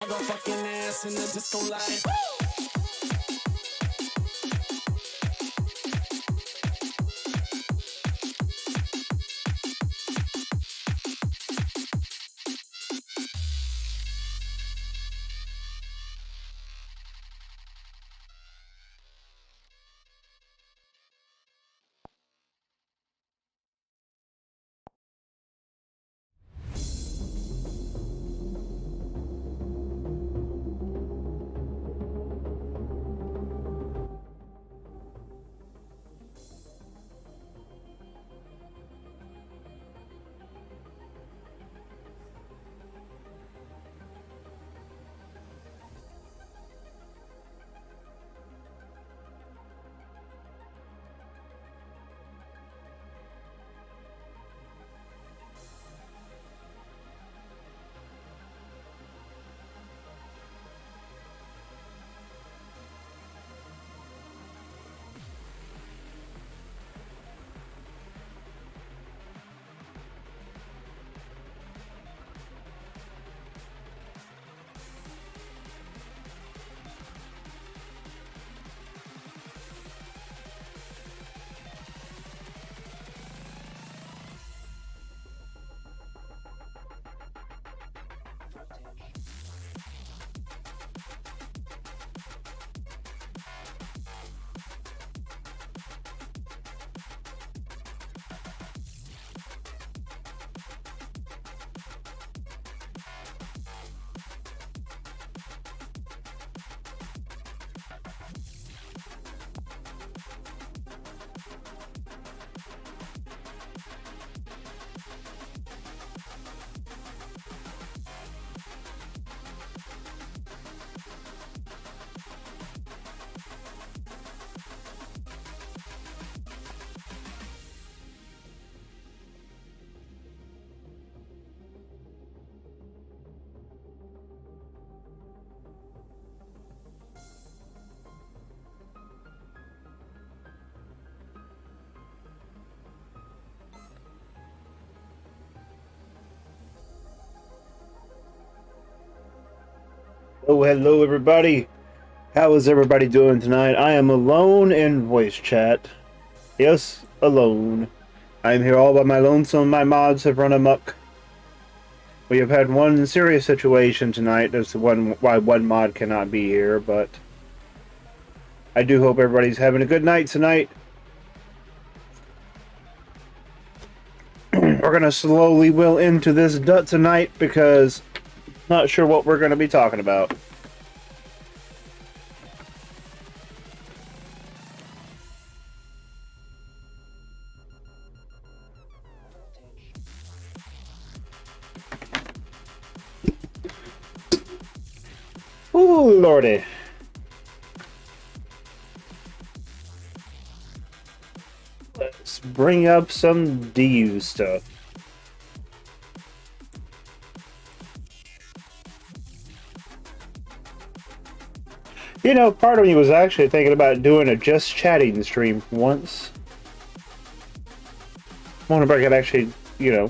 Go fucking ass in the disco light. Oh, hello everybody. How is everybody doing tonight? I am alone in voice chat. Yes, alone. I'm here all by my lonesome. My mods have run amok. We have had one serious situation tonight as to why one mod cannot be here, but I do hope everybody's having a good night tonight. We're gonna slowly will into this dut tonight because not sure what we're gonna be talking about. Ooh, lordy. Let's bring up some DU stuff. You know, part of me was actually thinking about doing a just chatting stream once. I wonder if I could actually, you know.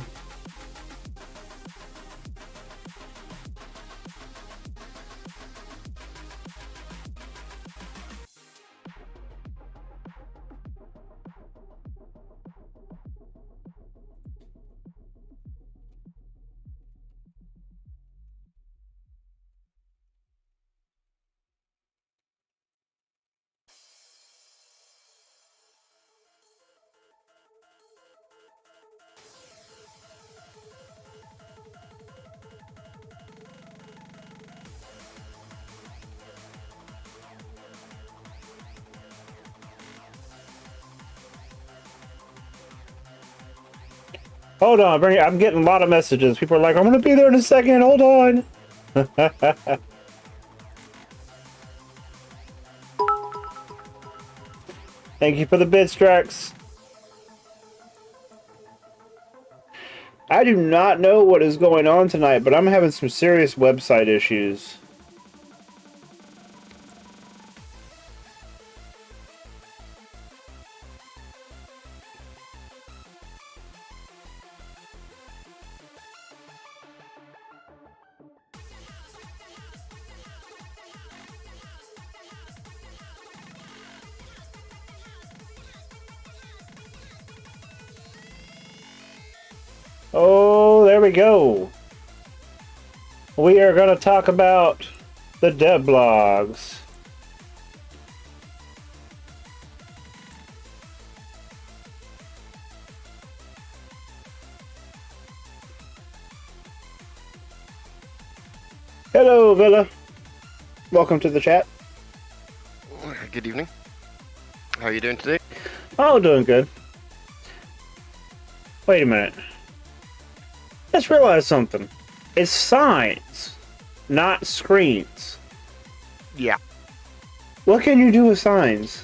Hold on, I'm getting a lot of messages. People are like, I'm going to be there in a second. Hold on. Thank you for the bits, Strax. I do not know what is going on tonight, but I'm having some serious website issues. Oh, there we go. We are going to talk about the devlogs. Hello, Villa. Welcome to the chat. Good evening. How are you doing today? Oh, doing good. Wait a minute. Let's realize something. It's signs, not screens. Yeah. What can you do with signs?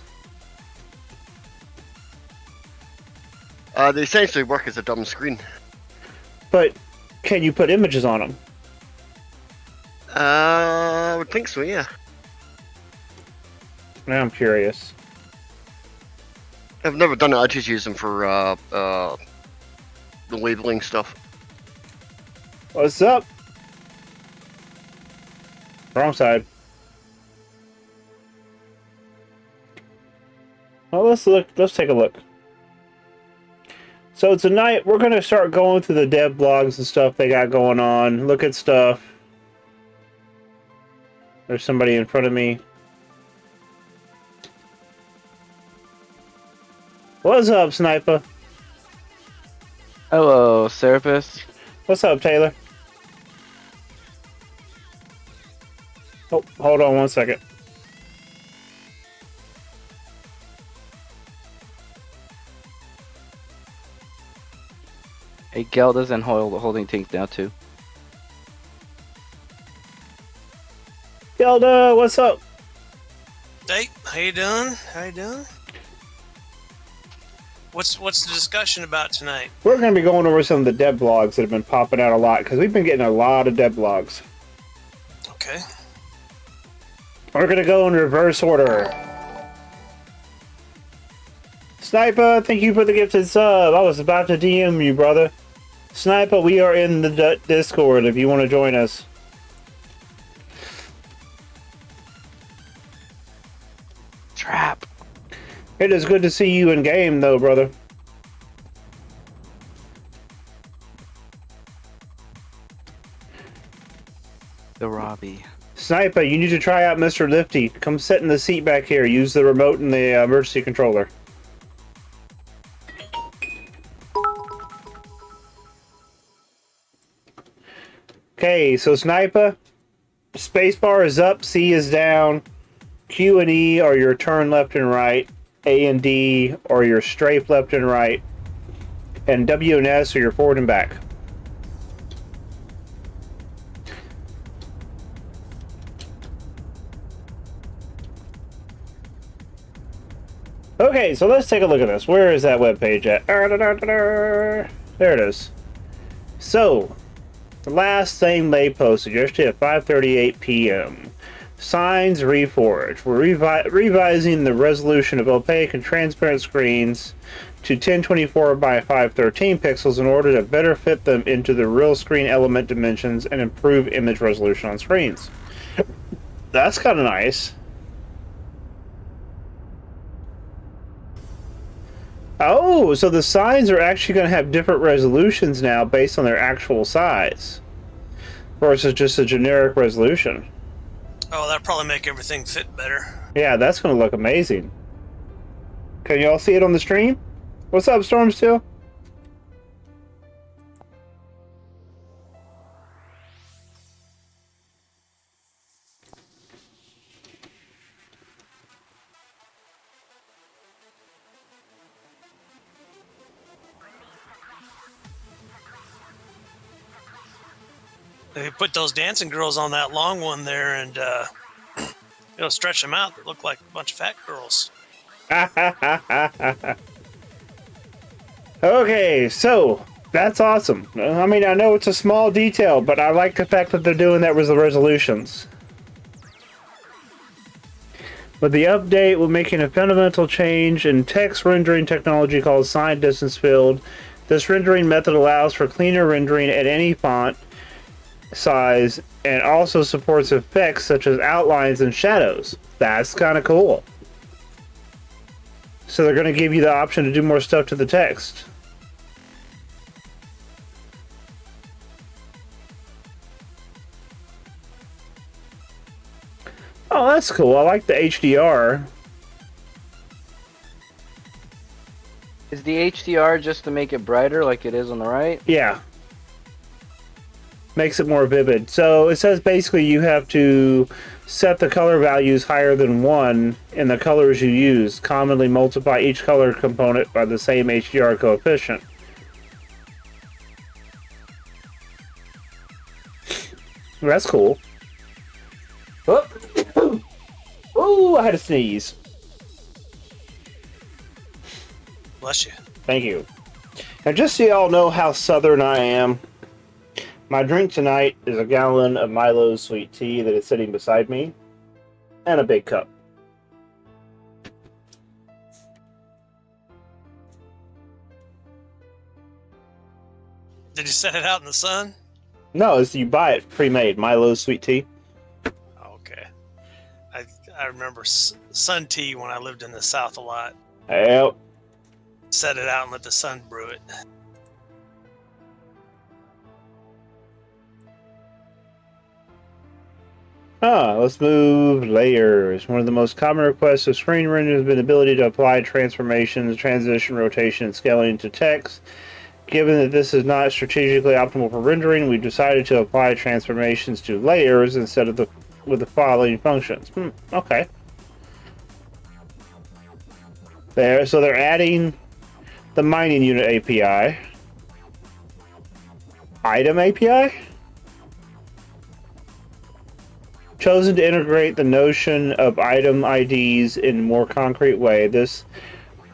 They essentially work as a dumb screen. But can you put images on them? I would think so, yeah. Now I'm curious. I've never done it, I just use them for the labeling stuff. What's up? Wrong side. Well, let's take a look. So tonight we're gonna start going through the dev blogs and stuff they got going on. Look at stuff. There's somebody in front of me. What's up, Sniper? Hello, Serapis. What's up, Taylor? Oh, hold on one second. Hey, Gelda's and holding tank now too. Gelda, what's up? Hey, how you doing? How you doing? What's the discussion about tonight? We're going to be going over some of the dev blogs that have been popping out a lot, because we've been getting a lot of dev blogs. Okay. We're going to go in reverse order. Sniper, thank you for the gifted sub. I was about to DM you, brother. Sniper, we are in the Discord if you want to join us. Trap. It is good to see you in game, though, brother. The Robbie. Sniper, you need to try out Mr. Lifty. Come sit in the seat back here. Use the remote and the emergency controller. Okay, so Sniper, spacebar is up, C is down, Q and E are your turn left and right, A and D are your strafe left and right, and W and S are your forward and back. Okay, so let's take a look at this. Where is that webpage at? There it is. So, the last thing they posted yesterday at 5:38 p.m. Signs Reforged. We're revising the resolution of opaque and transparent screens to 1024 by 513 pixels in order to better fit them into the real screen element dimensions and improve image resolution on screens. That's kind of nice. Oh, so the signs are actually going to have different resolutions now based on their actual size versus just a generic resolution. Oh, that'll probably make everything fit better. Yeah, that's going to look amazing. Can y'all see it on the stream? What's up, Stormsteel? If you put those dancing girls on that long one there and stretch them out, they look like a bunch of fat girls. Okay, so that's awesome. I mean, I know it's a small detail, but I like the fact that they're doing that with the resolutions. With the update, we're making a fundamental change in text rendering technology called Sign Distance Field. This rendering method allows for cleaner rendering at any font size and also supports effects such as outlines and shadows. That's kind of cool. So they're going to give you the option to do more stuff to the text. Oh, that's cool. I like the HDR. Is the HDR just to make it brighter like it is on the right? Yeah. Makes it more vivid. So it says basically you have to set the color values higher than 1 in the colors you use. Commonly multiply each color component by the same HDR coefficient. That's cool. Oh, ooh, I had to sneeze. Bless you. Thank you. And just so y'all know how southern I am, my drink tonight is a gallon of Milo's sweet tea that is sitting beside me, and a big cup. Did you set it out in the sun? No, it's you buy it pre-made, Milo's sweet tea. Okay. I remember sun tea when I lived in the South a lot. Yep. Set it out and let the sun brew it. Let's move layers. One of the most common requests of screen rendering has been the ability to apply transformations, transition, rotation, and scaling to text. Given that this is not strategically optimal for rendering, we've decided to apply transformations to layers instead of with the following functions. Okay. So they're adding the mining unit API, item API. Chosen to integrate the notion of item IDs in a more concrete way. This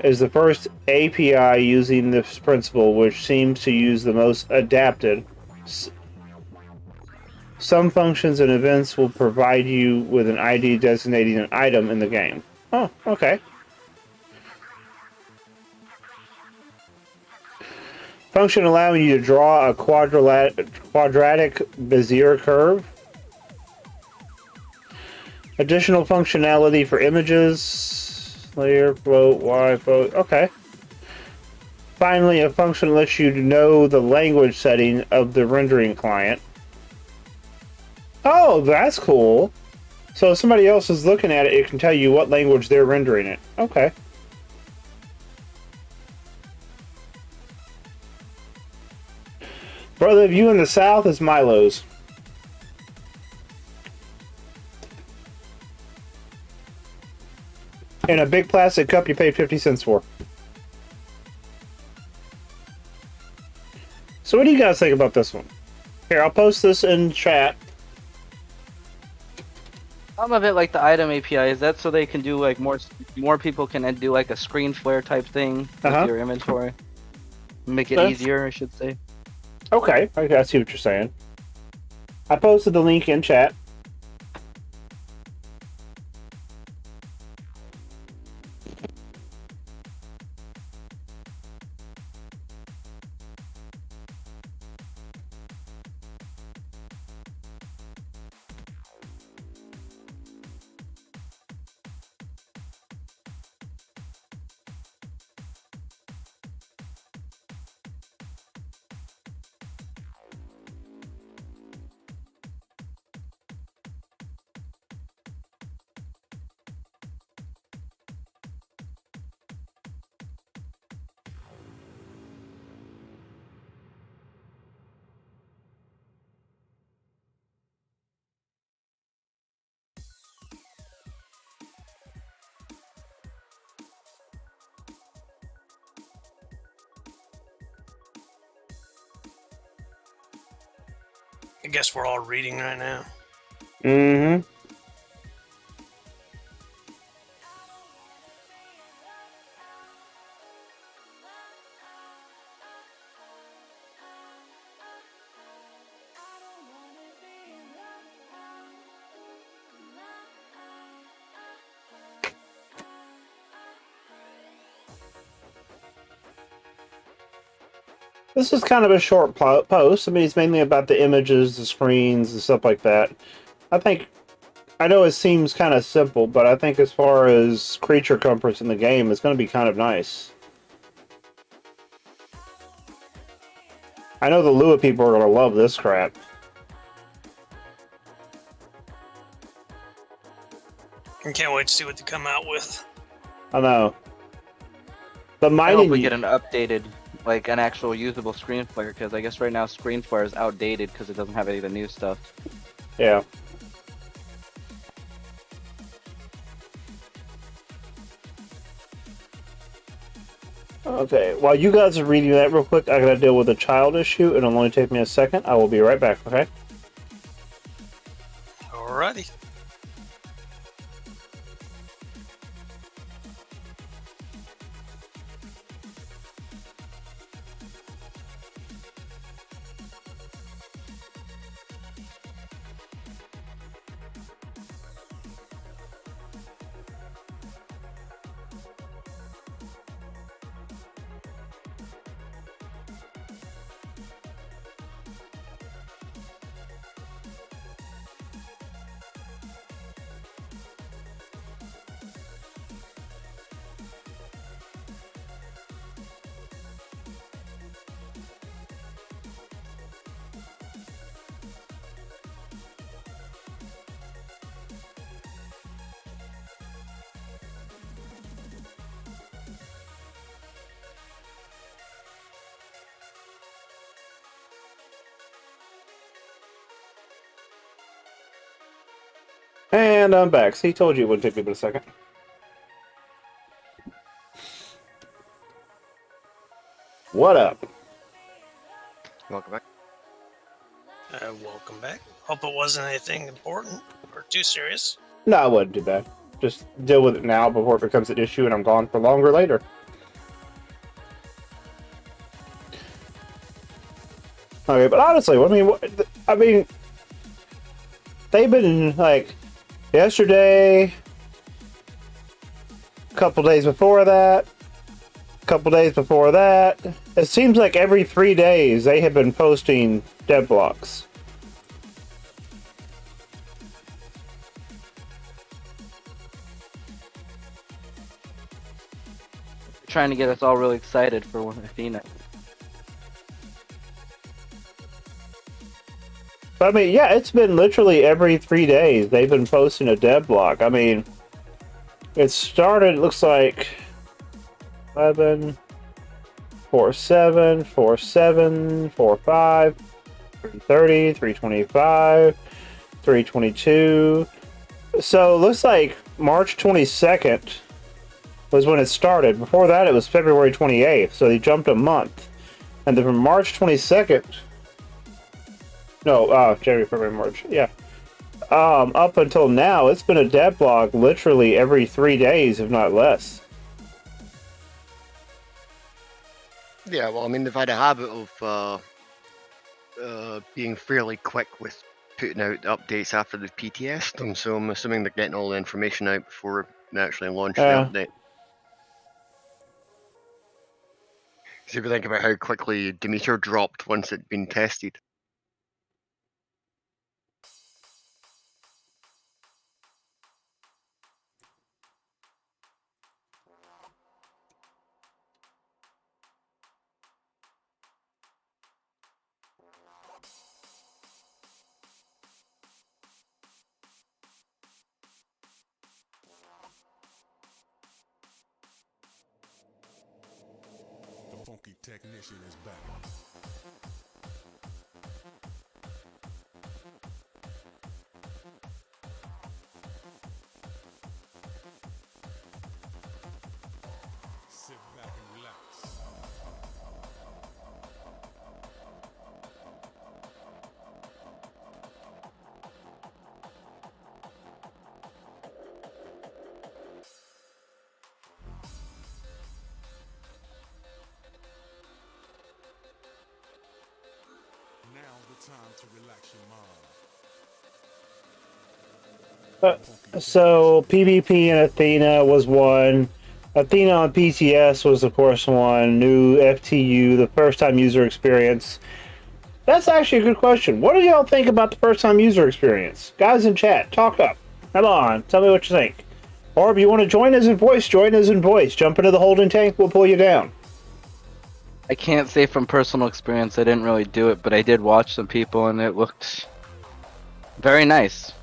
is the first API using this principle, which seems to use the most adapted. Some functions and events will provide you with an ID designating an item in the game. Oh, okay. Function allowing you to draw a quadratic Bezier curve. Additional functionality for images, layer, float, Y, float. Okay. Finally, a function lets you know the language setting of the rendering client. Oh, that's cool. So if somebody else is looking at it, it can tell you what language they're rendering it. Okay. Brother, if you in the South, is Milo's. In a big plastic cup you paid 50 cents for. So what do you guys think about this one? Here, I'll post this in chat. Some of it, like the item API, is that so they can do like more people can do like a screen flare type thing with your inventory, make it easier, I should say. Okay, I see what you're saying. I posted the link in chat. I guess we're all reading right now. Mm-hmm. This is kind of a short post. I mean, it's mainly about the images, the screens, and stuff like that. I know it seems kind of simple, but I think as far as creature comforts in the game, it's going to be kind of nice. I know the Lua people are going to love this crap. I can't wait to see what they come out with. I know. The I hope we mining. get an updated, like an actual usable screen flare, because I guess right now screen flare is outdated because it doesn't have any of the new stuff. Yeah. Okay, while you guys are reading that real quick, I gotta deal with a child issue. It'll only take me a second. I will be right back, okay? Alrighty. And I'm back. See, told you it wouldn't take me but a second. What up? Welcome back. Welcome back. Hope it wasn't anything important or too serious. No, I wouldn't do that. Just deal with it now before it becomes an issue and I'm gone for longer later. Okay, but honestly, I mean, they've been like yesterday, a couple days before that, a couple days before that. It seems like every 3 days they have been posting dev blocks. Trying to get us all really excited for Athena. But I mean, yeah, it's been literally every 3 days they've been posting a dev block. I mean, it started, it looks like 11, 4.7, 4.7, 4.5, 3.30, 3.25, 3.22. So it looks like March 22nd was when it started. Before that, it was February 28th, so they jumped a month. And then from March 22nd... No, January, February, March. Yeah. Up until now, it's been a dev blog literally every 3 days, if not less. Yeah, well, I mean, they've had a habit of being fairly quick with putting out updates after they've PTS'd them, so I'm assuming they're getting all the information out before they actually launch the update. So if you think about how quickly Demeter dropped once it'd been tested. The funky technician is back. Sit back and relax. Now's the time to relax your mind. So PvP and Athena was one. Athena on PTS was, of course, one. New FTU, the first time user experience. That's actually a good question. What do y'all think about the first time user experience? Guys in chat, talk up. Come on, tell me what you think. Or if you want to join us in voice, join us in voice. Jump into the holding tank, we'll pull you down. I can't say from personal experience I didn't really do it, but I did watch some people and it looked very nice.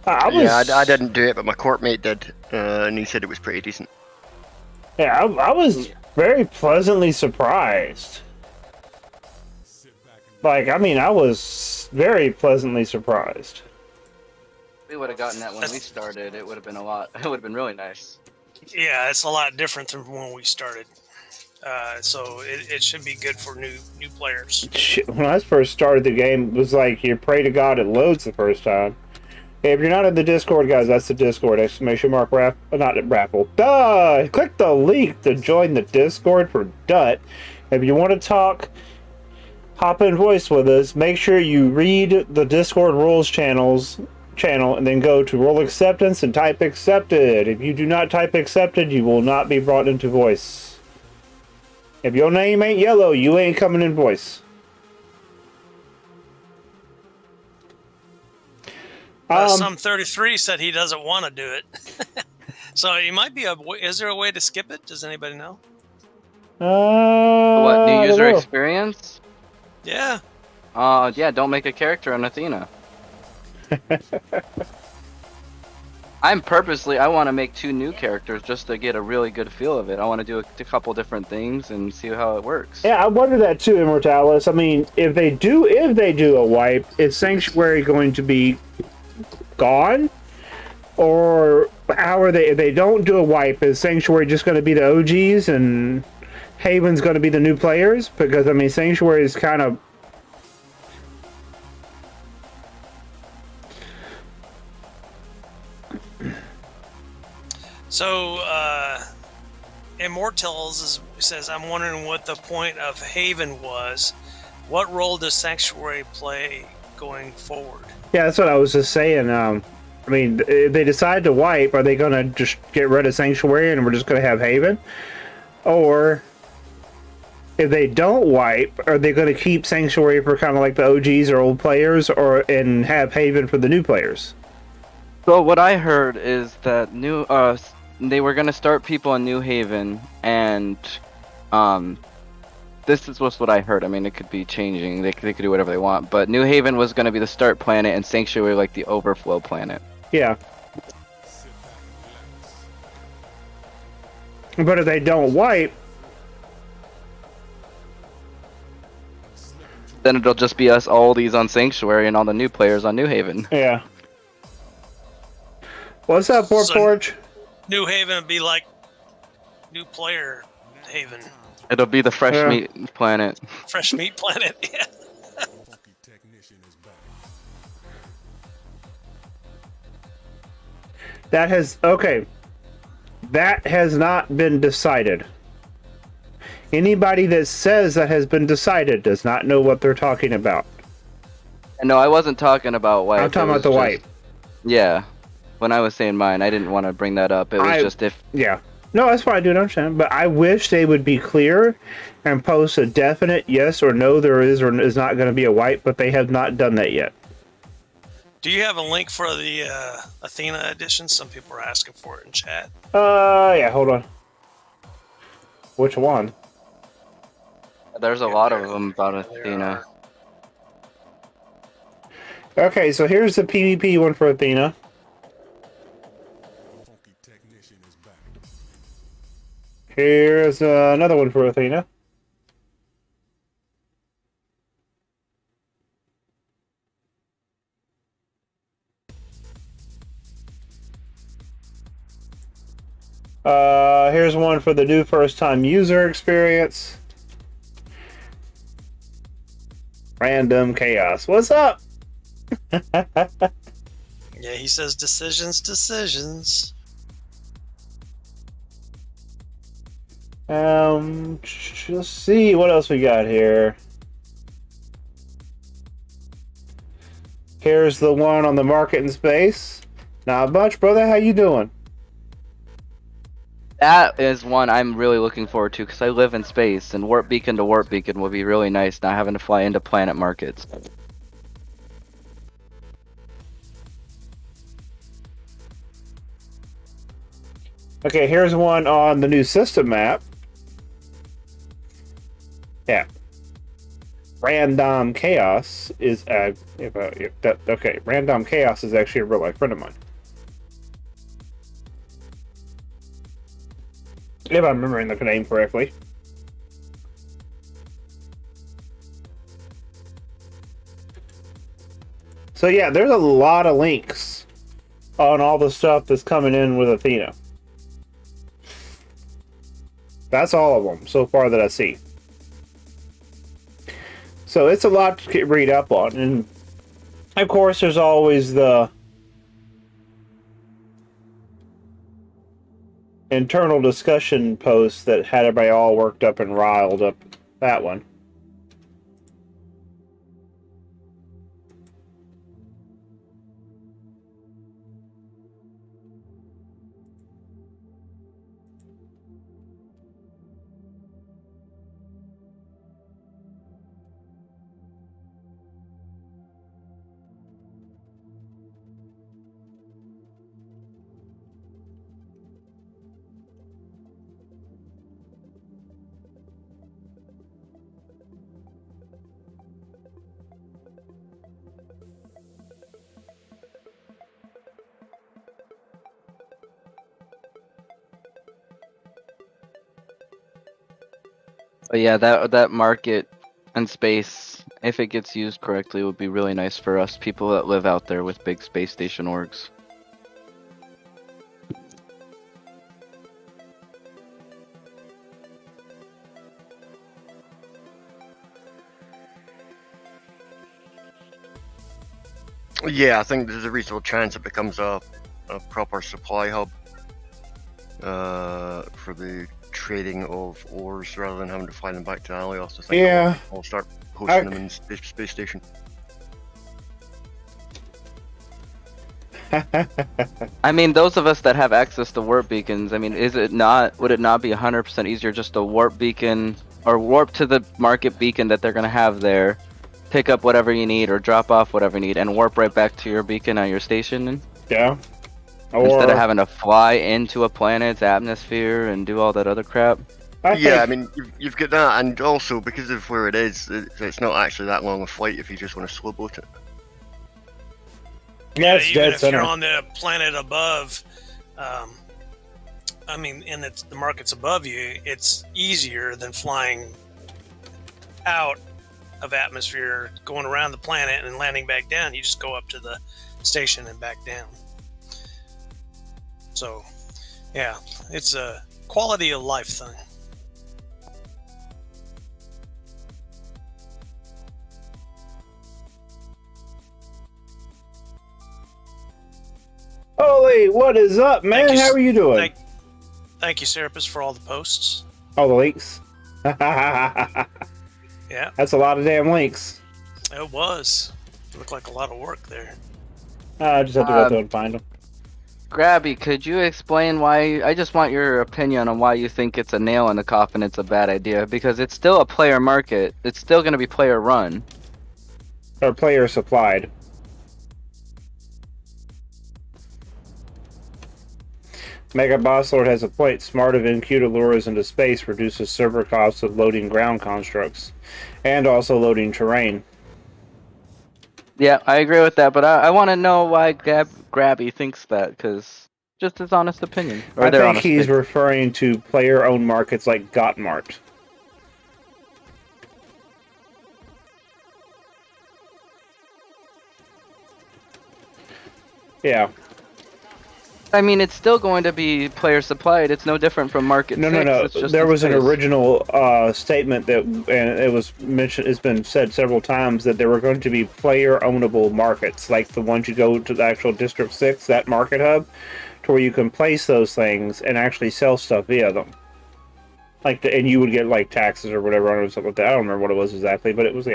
I was, Yeah, I didn't do it, but my court mate did, and he said it was pretty decent. Yeah, I was very pleasantly surprised. Like, I mean, I was very pleasantly surprised. We would have gotten that when we started. It would have been a lot. It would have been really nice. Yeah, it's a lot different than when we started. So it should be good for new players. Shit, when I first started the game, it was like you pray to God it loads the first time. Hey, if you're not in the Discord, guys, that's the Discord. Exclamation mark not Raffle. Duh! Click the link to join the Discord for Dut. If you want to talk, hop in voice with us. Make sure you read the Discord rules channel and then go to role acceptance and type accepted. If you do not type accepted, you will not be brought into voice. If your name ain't yellow, you ain't coming in voice. Some 33 said he doesn't want to do it. So he might be is there a way to skip it? Does anybody know? What, new user experience? Yeah. Yeah, don't make a character on Athena. I want to make 2 new characters just to get a really good feel of it. I want to do a couple different things and see how it works. Yeah, I wonder that too, Immortalis. I mean, if they do a wipe, is Sanctuary going to be gone? Or how are they, if they don't do a wipe, is Sanctuary just going to be the OGs and Haven's going to be the new players? Because, I mean, Sanctuary is kind of... So, Immortals says, I'm wondering what the point of Haven was. What role does Sanctuary play going forward? Yeah, that's what I was just saying. I mean, if they decide to wipe, are they going to just get rid of Sanctuary and we're just going to have Haven? Or, if they don't wipe, are they going to keep Sanctuary for kind of like the OGs or old players, and have Haven for the new players? So what I heard is that they were gonna start people in New Haven, and this is what I heard. I mean, it could be changing. They could do whatever they want, but New Haven was gonna be the start planet, and Sanctuary like the overflow planet. Yeah. But if they don't wipe, then it'll just be us oldies on Sanctuary and all the new players on New Haven. yeah. What's up, Port Forge? New Haven would be like new player Haven. It'll be the fresh meat planet. Fresh meat planet, yeah. Funky technician is back. That has not been decided. Anybody that says that has been decided does not know what they're talking about. And no, I wasn't talking about wipe. I'm talking about the wipe. Yeah. When I was saying mine, I didn't want to bring that up. It was just if... Yeah. No, that's fine. I do understand. But I wish they would be clear and post a definite yes or no there is or is not going to be a wipe, but they have not done that yet. Do you have a link for the Athena edition? Some people are asking for it in chat. Yeah, hold on. Which one? There's a lot of them about Athena. Okay, so here's the PvP one for Athena. Funky technician is back. Here's another one for Athena. Here's one for the new first-time user experience. Random Chaos. What's up? Yeah, he says decisions. Let's see what else we got here. Here's the one on the market in space. Not much, brother. How you doing? That is one I'm really looking forward to because I live in space, and warp beacon to warp beacon will be really nice, not having to fly into planet markets. Okay, here's one on the new system map. Yeah. Random Chaos is Random Chaos is actually a real life friend of mine. If I'm remembering the name correctly. So yeah, there's a lot of links on all the stuff that's coming in with Athena. That's all of them so far that I see. So it's a lot to read up on, and of course there's always the internal discussion post that had everybody all worked up and riled up. That one. But yeah, that market and space, if it gets used correctly, would be really nice for us people that live out there with big space station orgs. Yeah, I think there's a reasonable chance it becomes a proper supply hub for the trading of ores rather than having to fly them back to Alios. I think Yeah. I'll start hosting them in space station. I mean, those of us that have access to warp beacons, I mean, would it not be 100% easier just to warp beacon or warp to the market beacon that they're going to have there, pick up whatever you need or drop off whatever you need, and warp right back to your beacon at your station? Yeah. Instead of having to fly into a planet's atmosphere and do all that other crap. I mean, you've got that, and also because of where it is, it's not actually that long a flight if you just want to slow boat it. Yeah, it's even dead if center. you're on the planet above, I mean, and the market's above you, it's easier than flying out of atmosphere, going around the planet and landing back down. You just go up to the station and back down. So, yeah, it's a quality of life thing. Holy, what is up, man? Thank you, How are you doing? Thank you, Serapis, for all the posts. All the links. Yeah, That's a lot of damn links. it was. It looked like a lot of work there. I just have to go through and find them. Grabby, could you explain why? I just want your opinion on why you think it's a nail in the coffin. It's a bad idea because it's still a player market. It's still going to be player run. Or player supplied. Mega Boss Lord has a point. Smart of NQ lures into space reduces server costs of loading ground constructs and also loading terrain. Yeah, I agree with that, but I want to know why Grabby thinks that, because just his honest opinion. Or I their think honest he's opinion. referring to player-owned markets like Gotmart. Yeah. I mean, it's still going to be player supplied. It's no different from Market 6. No. It's just There in was an space. original statement that, and it was mentioned. It's been said several times that there were going to be player-ownable markets, like the ones you go to the actual District 6, that market hub, to where you can place those things and actually sell stuff via them. Like, and you would get like taxes or whatever or something like that. I don't remember what it was exactly, but it was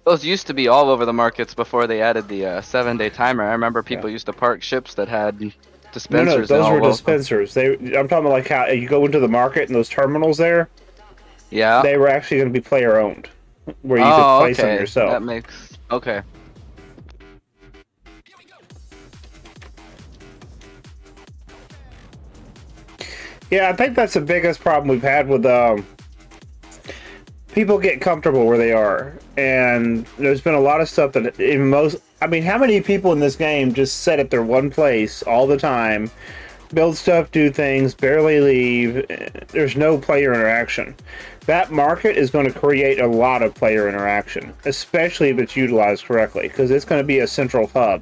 Those used to be all over the markets before they added the 7-day timer. I remember people used to park ships that had dispensers. No, those and were all dispensers. I'm talking about like how you go into the market and those terminals there. Yeah. They were actually going to be player owned, where you Oh, could place them okay. yourself. That makes okay. Yeah, I think that's the biggest problem we've had with people get comfortable where they are, and there's been a lot of stuff that in most. I mean, how many people in this game just sit at their one place all the time, build stuff, do things, barely leave? There's no player interaction. That market is going to create a lot of player interaction, especially if it's utilized correctly, because it's going to be a central hub.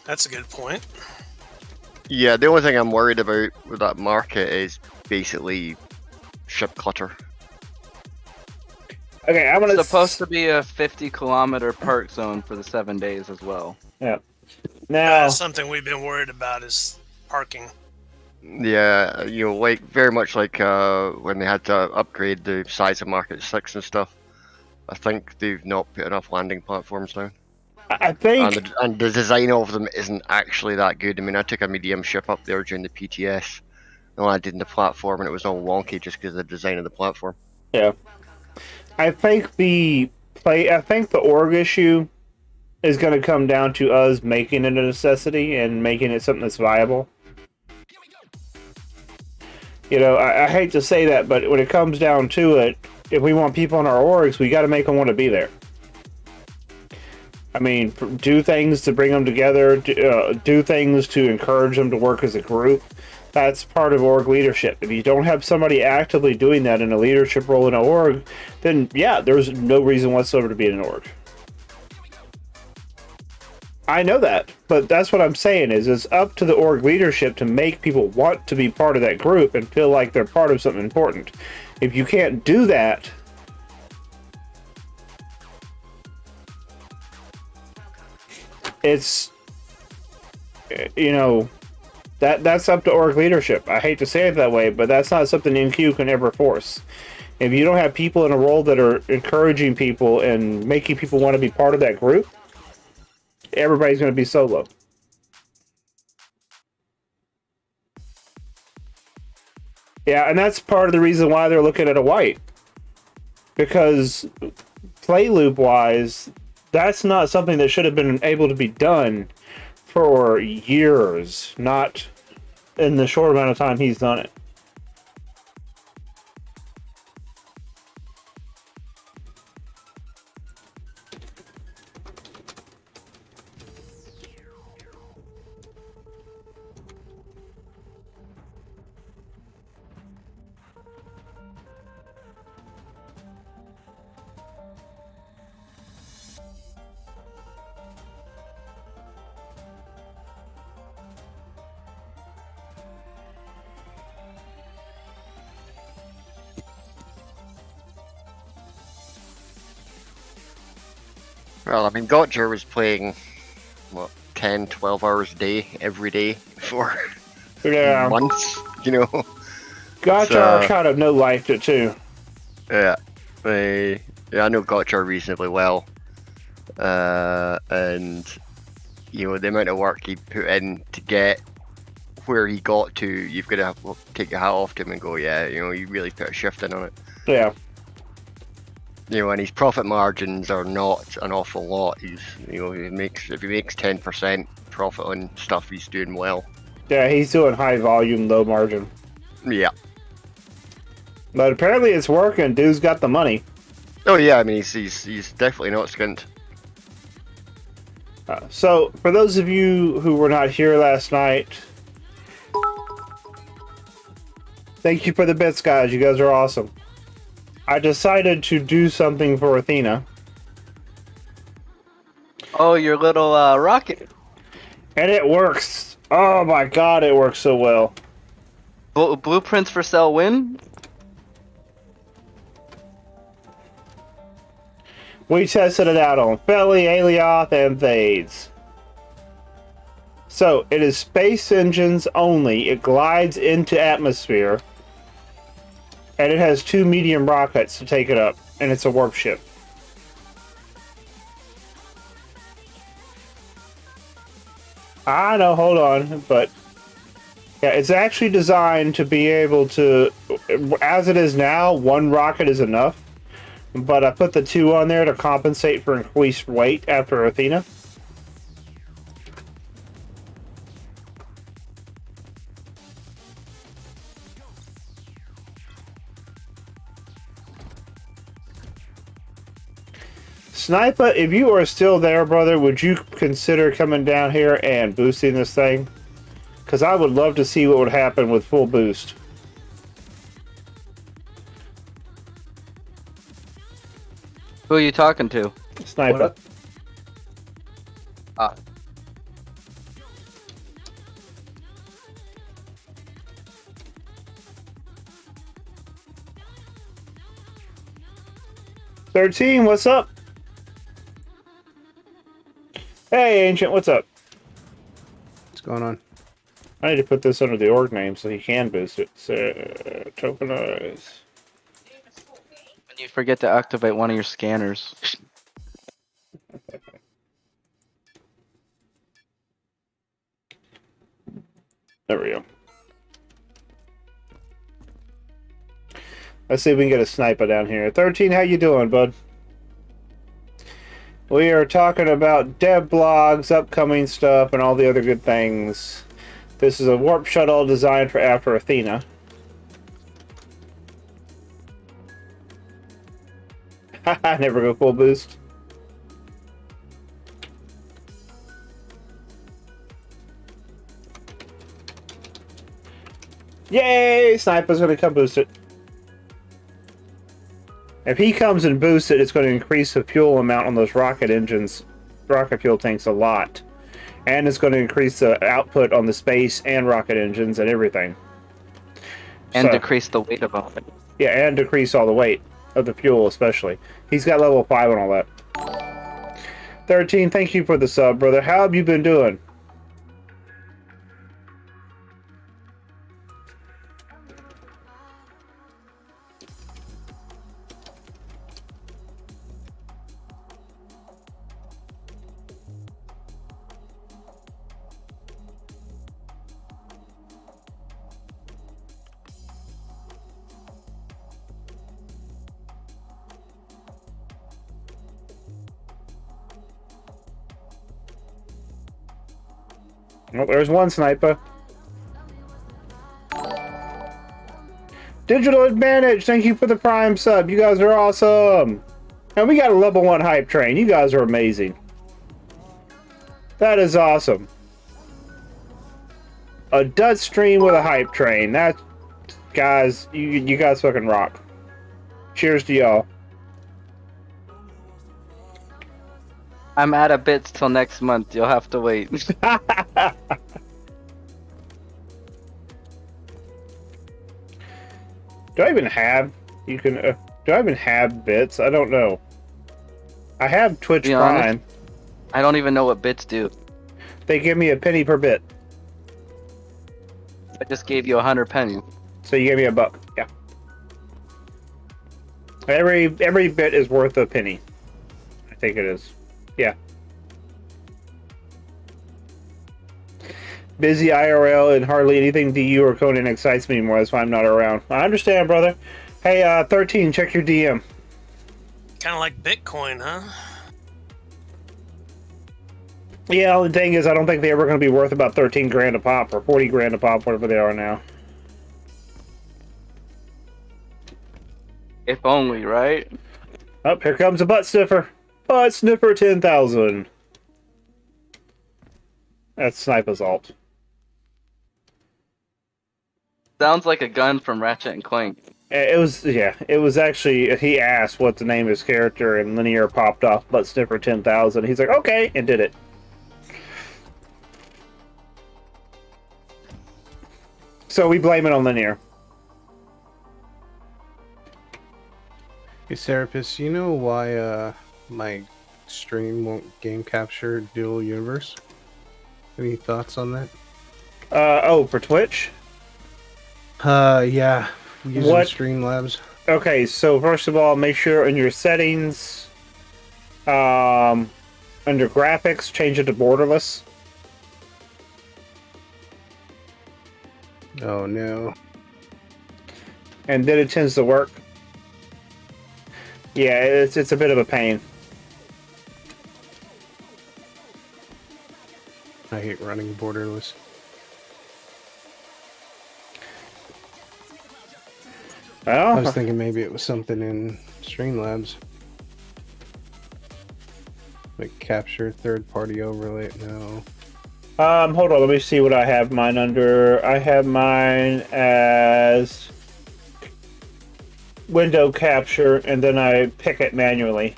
That's a good point. Yeah, the only thing I'm worried about with that market is basically ship clutter. Okay, I'm gonna. It's supposed to be a 50-kilometer park zone for the 7 days as well. Yeah. Now. Something we've been worried about is parking. Yeah, you know, like very much like when they had to upgrade the size of Market 6 and stuff. I think they've not put enough landing platforms now. I think. And the design of them isn't actually that good. I mean, I took a medium ship up there during the PTS. And I did in the platform, and it was all wonky just because of the design of the platform. Yeah. I think the org issue is going to come down to us making it a necessity and making it something that's viable. You know, I hate to say that, but when it comes down to it, if we want people in our orgs, we got to make them want to be there. I mean, do things to bring them together, do things to encourage them to work as a group. That's part of org leadership. If you don't have somebody actively doing that in a leadership role in an org, then yeah, there's no reason whatsoever to be in an org. I know that, but that's what I'm saying is it's up to the org leadership to make people want to be part of that group and feel like they're part of something important. If you can't do that, it's, you know, that's up to org leadership. I hate to say it that way, but that's not something NQ can ever force. If you don't have people in a role that are encouraging people and making people want to be part of that group, everybody's going to be solo. Yeah, and that's part of the reason why they're looking at a white. Because play loop wise, that's not something that should have been able to be done for years, not in the short amount of time he's done it. Well, I mean, Gotcha was playing, what, 10, 12 hours a day, every day for months, you know? Gotcha are kind of no-lifed it too. Yeah, I know Gotcha reasonably well. And, you know, the amount of work he put in to get where he got to, you've got to take your hat off to him and go, yeah, you know, you really put a shift in on it. Yeah. You know, and his profit margins are not an awful lot. He's, you know, if he makes 10% profit on stuff, he's doing well. Yeah, he's doing high volume, low margin. Yeah. But apparently it's working. Dude's got the money. Oh yeah, I mean, he's definitely not skint. So, for those of you who were not here last night, thank you for the bits, guys. You guys are awesome. I decided to do something for Athena. Oh, your little rocket. And it works. Oh my god, it works so well. Blueprints for Selwyn? We tested it out on Feli, Alioth, and Thades. So, it is space engines only. It glides into atmosphere. And it has 2 medium rockets to take it up. And it's a warp ship. I know, hold on. But, yeah, it's actually designed to be able to... As it is now, 1 rocket is enough. but I put the 2 on there to compensate for increased weight after Athena. Sniper, if you are still there, brother, would you consider coming down here and boosting this thing? Because I would love to see what would happen with full boost. Who are you talking to? Sniper. What? Ah. $13, what's up? Hey, Ancient, what's up? What's going on? I need to put this under the org name so he can boost it. So, tokenize. When you forget to activate one of your scanners. There we go. Let's see if we can get a sniper down here. 13, how you doing, bud? We are talking about dev blogs, upcoming stuff, and all the other good things. This is a warp shuttle designed for after Athena. Haha, never go full boost. Yay! Sniper's gonna come boost it. If he comes and boosts it, it's going to increase the fuel amount on those rocket engines, rocket fuel tanks a lot. And it's going to increase the output on the space and rocket engines and everything. And So, decrease the weight of it. yeah, and decrease all the weight of the fuel especially. He's got level 5 and all that. 13, thank you for the sub, brother. How have you been doing? Oh, there's one sniper. Digital Advantage, thank you for the Prime sub. You guys are awesome. And we got a level 1 hype train. You guys are amazing. That is awesome. A dud stream with a hype train. That, guys, you guys fucking rock. Cheers to y'all. I'm out of bits till next month. You'll have to wait. Do I even have? You can. Do I even have bits? I don't know. I have Twitch Be Prime. honest, I don't even know what bits do. They give me a penny per bit. I just gave you 100 pennies. So you gave me $1. Yeah. Every bit is worth a penny. I think it is. Yeah. Busy IRL and hardly anything DU or Conan excites me anymore. That's why I'm not around. I understand, brother. Hey, 13, check your DM. Kind of like Bitcoin, huh? Yeah, the thing is, I don't think they're ever going to be worth about 13 grand a pop or 40 grand a pop, whatever they are now. If only, right? Oh, here comes a butt sniffer. Butt sniffer 10,000. That's Sniper's alt. Sounds like a gun from Ratchet and Clank. It was, yeah, it was actually, he asked what the name of his character, and Linear popped off butt sniffer 10,000. He's like, okay, and did it. So we blame it on Linear. Hey, Serapis, you know why my stream won't game capture dual universe? Any thoughts on that? Oh, for Twitch? Yeah, using What? Streamlabs. Okay, so first of all, make sure in your settings, under graphics, change it to borderless. Oh no. And then it tends to work. Yeah, it's a bit of a pain. I hate running borderless. I was Well, thinking maybe it was something in Streamlabs. Like capture third-party overlay. No. hold on, let me see what I have mine under. I have mine as window capture, and then I pick it manually.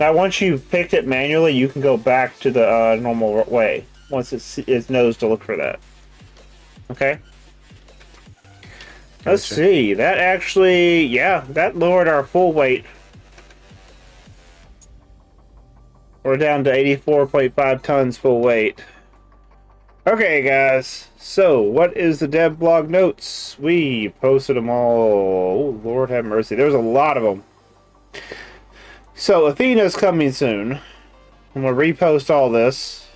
Now, once you've picked it manually, you can go back to the normal way. Once it knows to look for that. Okay? Let's Gotcha. see. That actually, yeah, that lowered our full weight. We're down to 84.5 tons full weight. Okay, guys. So, what is the dev blog notes? We posted them all. Oh, Lord have mercy. There's a lot of them. So, Athena's coming soon. I'm going to repost all this.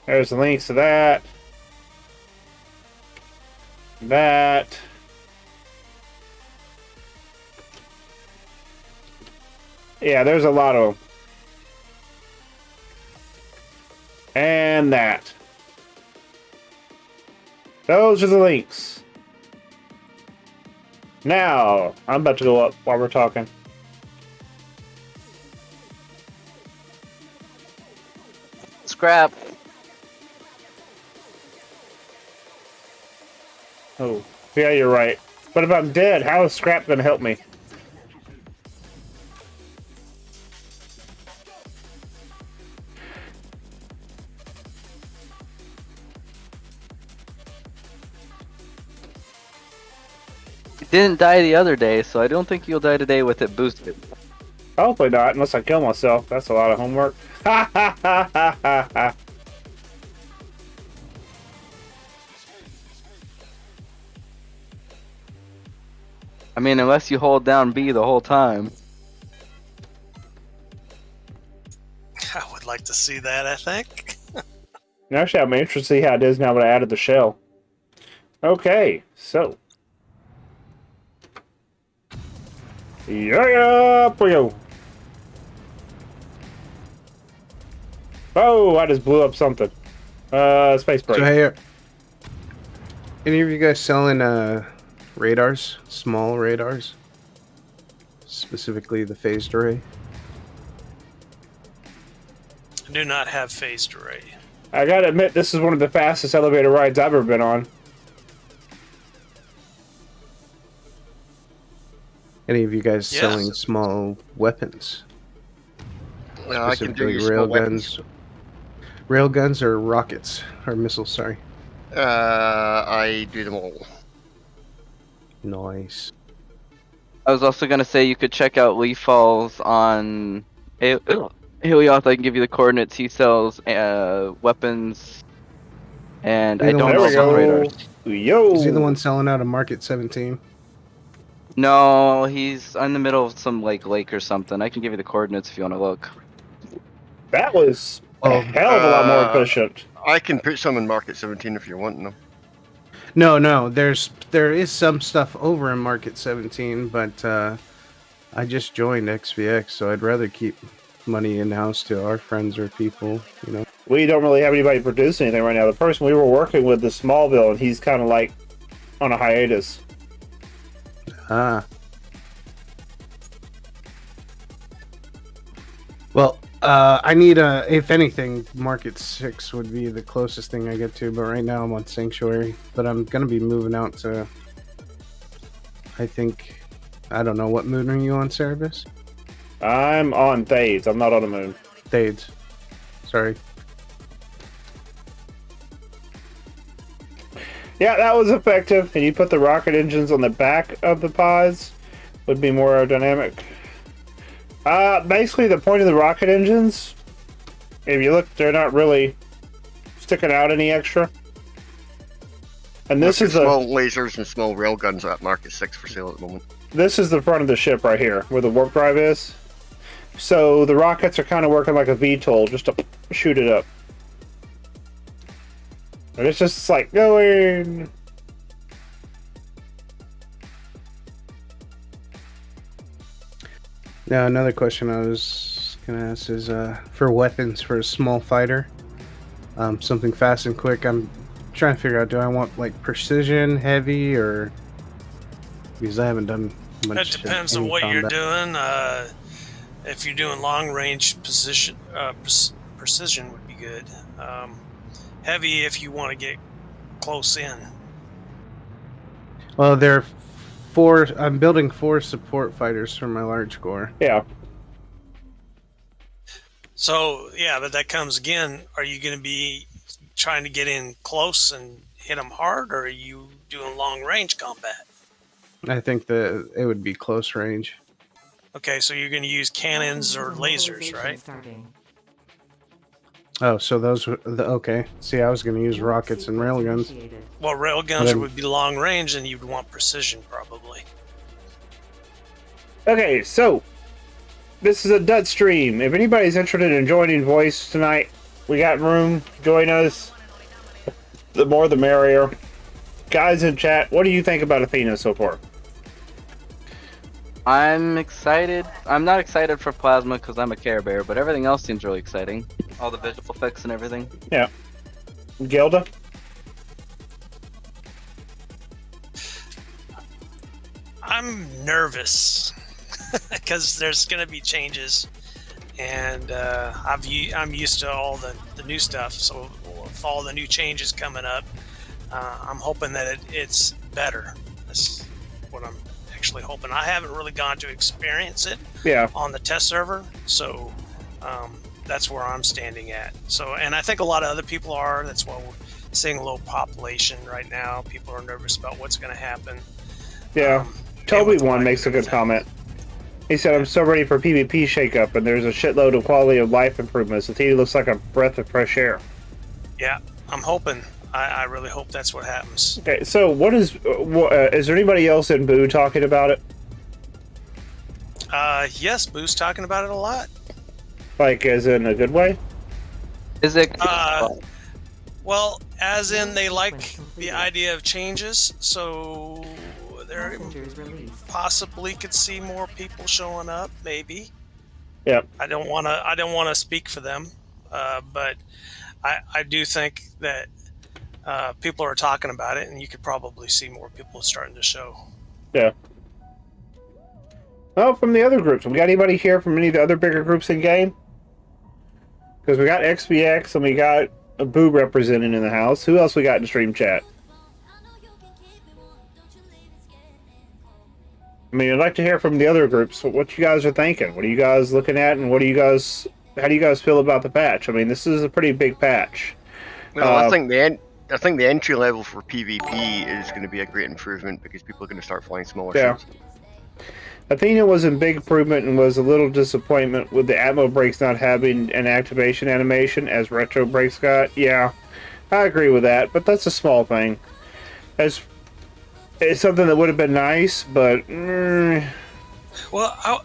There's the links to that. That. Yeah, there's a lot of them. And that. Those are the links. Now, I'm about to go up while we're talking. Scrap. Oh, yeah, you're right. But if I'm dead, how is scrap going to help me? It didn't die the other day, so I don't think you'll die today with it boosted. Hopefully not, unless I kill myself. That's a lot of homework. Ha ha ha ha ha ha. I mean, unless you hold down B the whole time. I would like to see that, I think. Actually, I'm interested to see how it is now that I added the shell. Okay, so. Yeah, for you. Oh, I just blew up something. Space break. So hey, any of you guys selling radars? Small radars? Specifically the phased array? I do not have phased array. I gotta admit, this is one of the fastest elevator rides I've ever been on. Any of you guys Yes. selling small weapons? Well, I can do Specifically your small weapons. railguns or rockets or missiles, sorry. I do them all. Nice. I was also gonna say you could check out Lee Falls on Helioth. I can give you the coordinates. He sells weapons, and I Either don't one. know There we about go. radars. Yo! Is he the one selling out of Market 17? No, he's in the middle of some lake or something. I can give you the coordinates if you want to look. That was a Oh, hell of a lot more efficient. I can put some in Market 17 if you want them. No, there is some stuff over in Market 17, but I just joined XVX, so I'd rather keep money in-house to our friends or people, you know. We don't really have anybody produce anything right now. The person we were working with is Smallville, and he's kind of like on a hiatus. Ah. Well, I need if anything, Market 6 would be the closest thing I get to, but right now I'm on Sanctuary. But I'm going to be moving out to, I don't know, what moon are you on, Cerebus? I'm on Thades. I'm not on the moon. Thades. Sorry. Yeah, that was effective. And you put the rocket engines on the back of the pods, would be more aerodynamic. Basically, the point of the rocket engines, if you look, they're not really sticking out any extra. And this is small lasers and small railguns at Market 6 for sale at the moment. This is the front of the ship right here, where the warp drive is. So the rockets are kind of working like a VTOL, just to shoot it up. And it's just like going. Now, another question I was gonna ask is for weapons for a small fighter, something fast and quick. I'm trying to figure out, do I want like precision, heavy, or because I haven't done much. It depends on any what you're combat. doing. If you're doing long range precision would be good. Heavy if you want to get close in. Well, there are 4. I'm building 4 support fighters for my large core. Yeah. So yeah, but that comes again. Are you going to be trying to get in close and hit them hard, or are you doing long range combat? I think that it would be close range. Okay, so you're going to use cannons or lasers, right? Oh, so those were okay. See, I was going to use rockets and railguns. Well, railguns would be long range, and you'd want precision probably. Okay, so this is a Dut stream. If anybody's interested in joining Voice tonight, we got room. Join us. The more the merrier. Guys in chat, what do you think about Athena so far? I'm excited. I'm not excited for Plasma because I'm a Care Bear, but everything else seems really exciting. All the visual effects and everything. Yeah. Gilda? I'm nervous because there's going to be changes, and I'm used to all the new stuff. So with all the new changes coming up, I'm hoping that it's better. That's what I'm actually hoping. I haven't really gone to experience it on the test server, so that's where I'm standing at. So, and I think a lot of other people are. That's why we're seeing a low population right now. People are nervous about what's going to happen. Yeah. Toby1 makes a good comment. He said, I'm so ready for PvP shakeup, and there's a shitload of quality of life improvements. Athena looks like a breath of fresh air. Yeah, I'm hoping. I really hope that's what happens. Okay, so is there anybody else in Boo talking about it? Yes, Boo's talking about it a lot. Like, as in a good way? Is it? Well, as in they like the idea of changes, so there possibly could see more people showing up. Maybe. Yeah. I don't want to speak for them, but I do think that people are talking about it, and you could probably see more people starting to show. Yeah. Oh, from the other groups. We got anybody here from any of the other bigger groups in game? Because we got XBX and we got a Boo representing in the house. Who else we got in stream chat? I mean, I'd like to hear from the other groups what you guys are thinking. What are you guys looking at, and how do you guys feel about the patch? I mean, this is a pretty big patch. Well, I think the entry level for PvP is going to be a great improvement because people are going to start flying smaller ships. Athena was a big improvement and was a little disappointment with the Atmo brakes not having an activation animation as Retro brakes got. Yeah, I agree with that, but that's a small thing. It's something that would have been nice, but... Well,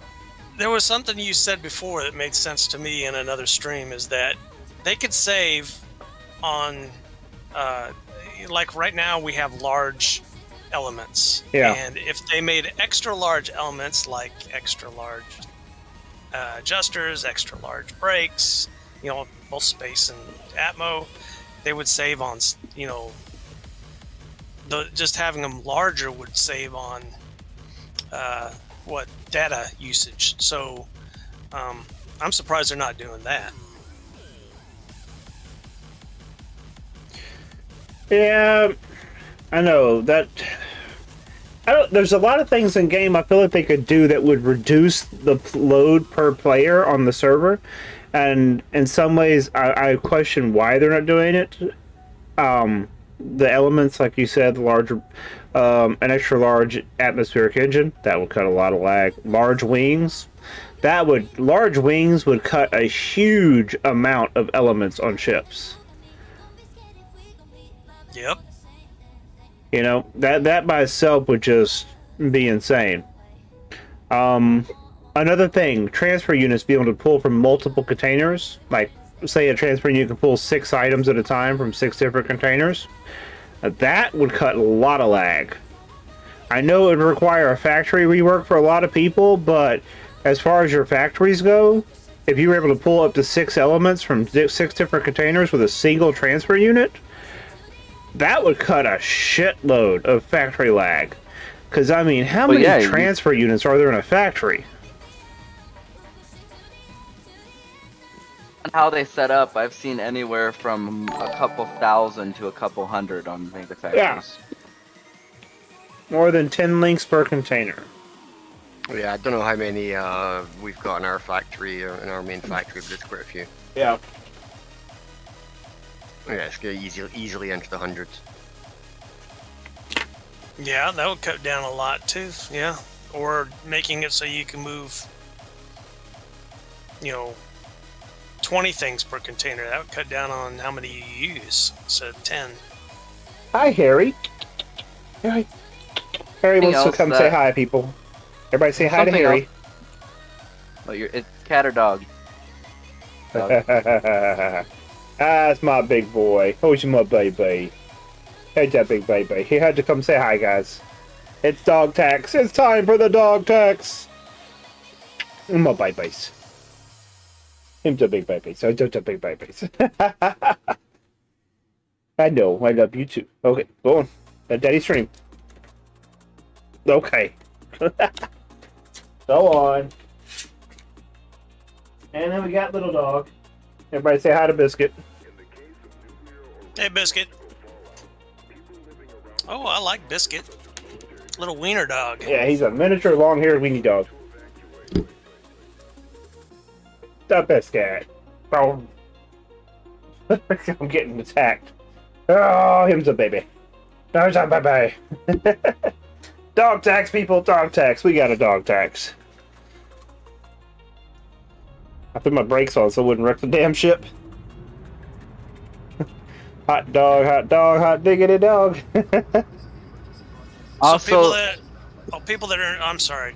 there was something you said before that made sense to me in another stream, is that they could save on... like right now we have large elements. Yeah. And if they made extra large elements, like extra large adjusters, extra large brakes, both space and Atmo, they would save on, just having them larger would save on data usage. So I'm surprised they're not doing that. Yeah, I know that. There's a lot of things in game I feel like they could do that would reduce the load per player on the server, and in some ways, I question why they're not doing it. The elements, like you said, the larger, an extra large atmospheric engine that would cut a lot of lag. Large wings, large wings would cut a huge amount of elements on ships. Yep. That by itself would just be insane. Another thing, transfer units being able to pull from multiple containers, like say a transfer unit can pull 6 items at a time from 6 different containers, that would cut a lot of lag. I know it would require a factory rework for a lot of people, but as far as your factories go, if you were able to pull up to 6 elements from 6 different containers with a single transfer unit, that would cut a shitload of factory lag. Because, I mean, how many transfer units are there in a factory? How they set up, I've seen anywhere from a couple thousand to a couple hundred on the factories. Yeah. More than 10 links per container. Yeah, I don't know how many we've got in our factory, in our main factory, but it's quite a few. Yeah. Yeah, it's gonna easily into the hundreds. Yeah, that would cut down a lot too. Yeah, or making it so you can move, 20 things per container. That would cut down on how many you use instead of 10. Hi, Harry. Harry wants to come say hi, people. Everybody say hi to Harry. Oh, it's cat or dog? That's my big boy. Who's my baby? Hey, that big baby. He had to come say hi, guys. It's dog tax. It's time for the dog tax. My babies. Him the big babies. So the big babies. I know. I love you too. Okay, go on. Daddy stream. Okay. Go on. And then we got little dog. Everybody say hi to Biscuit. Hey, Biscuit. Oh, I like Biscuit. Little wiener dog. Yeah, he's a miniature long-haired weenie dog. The Biscuit. Oh. I'm getting attacked. Oh, him's a baby. There's a baby. Dog tax, people. Dog tax. We got a dog tax. I put my brakes on so I wouldn't wreck the damn ship. Hot dog, hot diggity dog. Also, people that are, I'm sorry,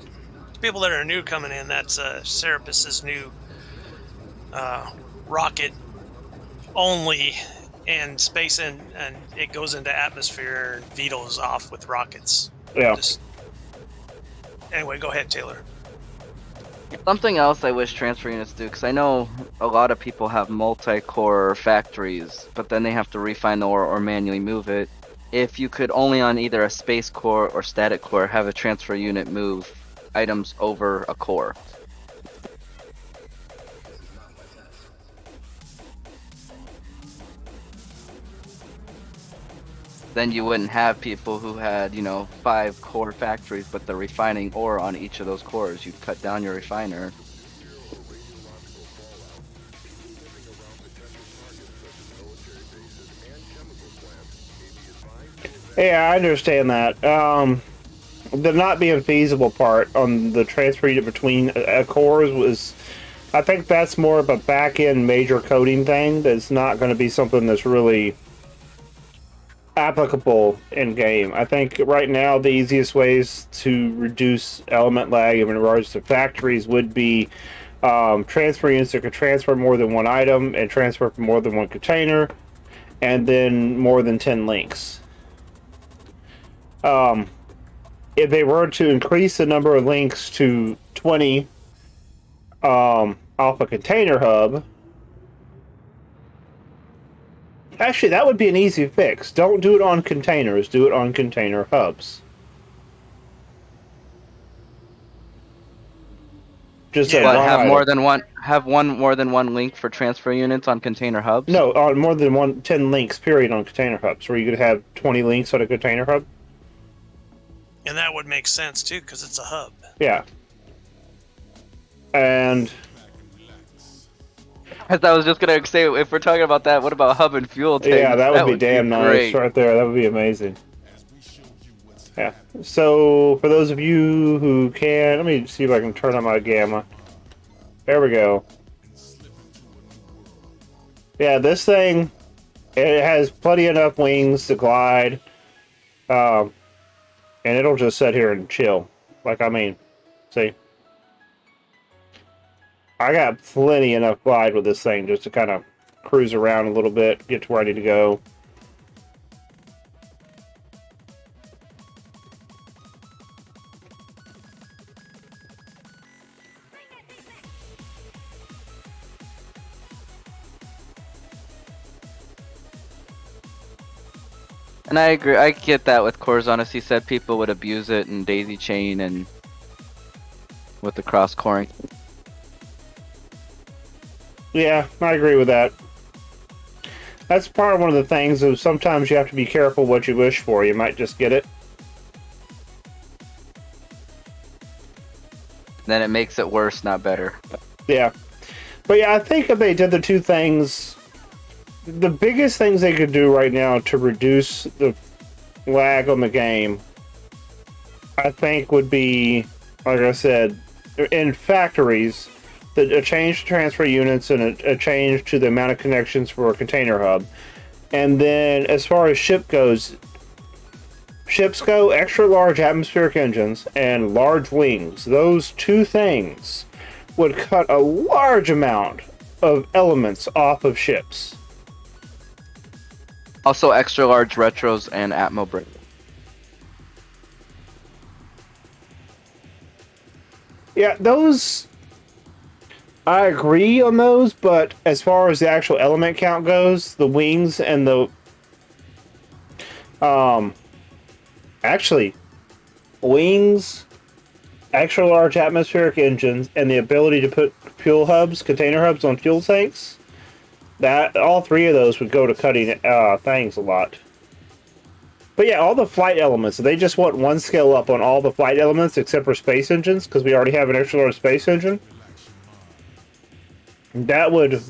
people that are new coming in, that's Serapis' new rocket only, and space and it goes into atmosphere and vetoes off with rockets. Yeah. Anyway, go ahead, Taylor. something else I wish transfer units do, because I know a lot of people have multi-core factories, but then they have to refine the ore or manually move it. If you could only on either a space core or static core have a transfer unit move items over a core. Then you wouldn't have people who had, 5 core factories, but they're refining ore on each of those cores. You'd cut down your refiner. Yeah, I understand that. The not being feasible part on the transfer unit between cores was, I think that's more of a back-end major coding thing. That's not going to be something that's really applicable in game. I think right now the easiest ways to reduce element lag in regards to factories would be transfer units that could transfer more than one item and transfer from more than one container, and then more than 10 links. If they were to increase the number of links to 20 off a container hub, actually, that would be an easy fix. Don't do it on containers. Do it on container hubs. Just have more than one. Have more than one link for transfer units on container hubs. No, on more than 10 links. Period on container hubs. Where you could have 20 links on a container hub. And that would make sense too, because it's a hub. Yeah. And As I was just gonna say, if we're talking about that, what about hub and fuel tanks? yeah, that would be damn nice right there. That would be amazing. Yeah. So for those of you who can, let me see if I can turn on my gamma. There we go. Yeah, this thing, it has plenty enough wings to glide, and it'll just sit here and chill. Like, I mean, see, I got plenty enough glide with this thing just to kind of cruise around a little bit, get to where I need to go. And I agree. I get that with Corzonus. He said people would abuse it in Daisy Chain and with the cross coring. Yeah, I agree with that. That's part of one of the things of sometimes you have to be careful what you wish for. You might just get it. Then it makes it worse, not better. Yeah. But yeah, I think if they did the two things, the biggest things they could do right now to reduce the lag on the game, I think would be, like I said, in factories, a change to transfer units and a change to the amount of connections for a container hub. And then as far as ships go extra large atmospheric engines and large wings. Those two things would cut a large amount of elements off of ships. Also, extra large retros and Atmo brake. Yeah, those, I agree on those, but as far as the actual element count goes, the wings and the actually wings, extra large atmospheric engines, and the ability to put fuel hubs, container hubs on fuel tanks, that all three of those would go to cutting things a lot. But yeah, all the flight elements, they just want one scale up on all the flight elements except for space engines, because we already have an extra large space engine. That would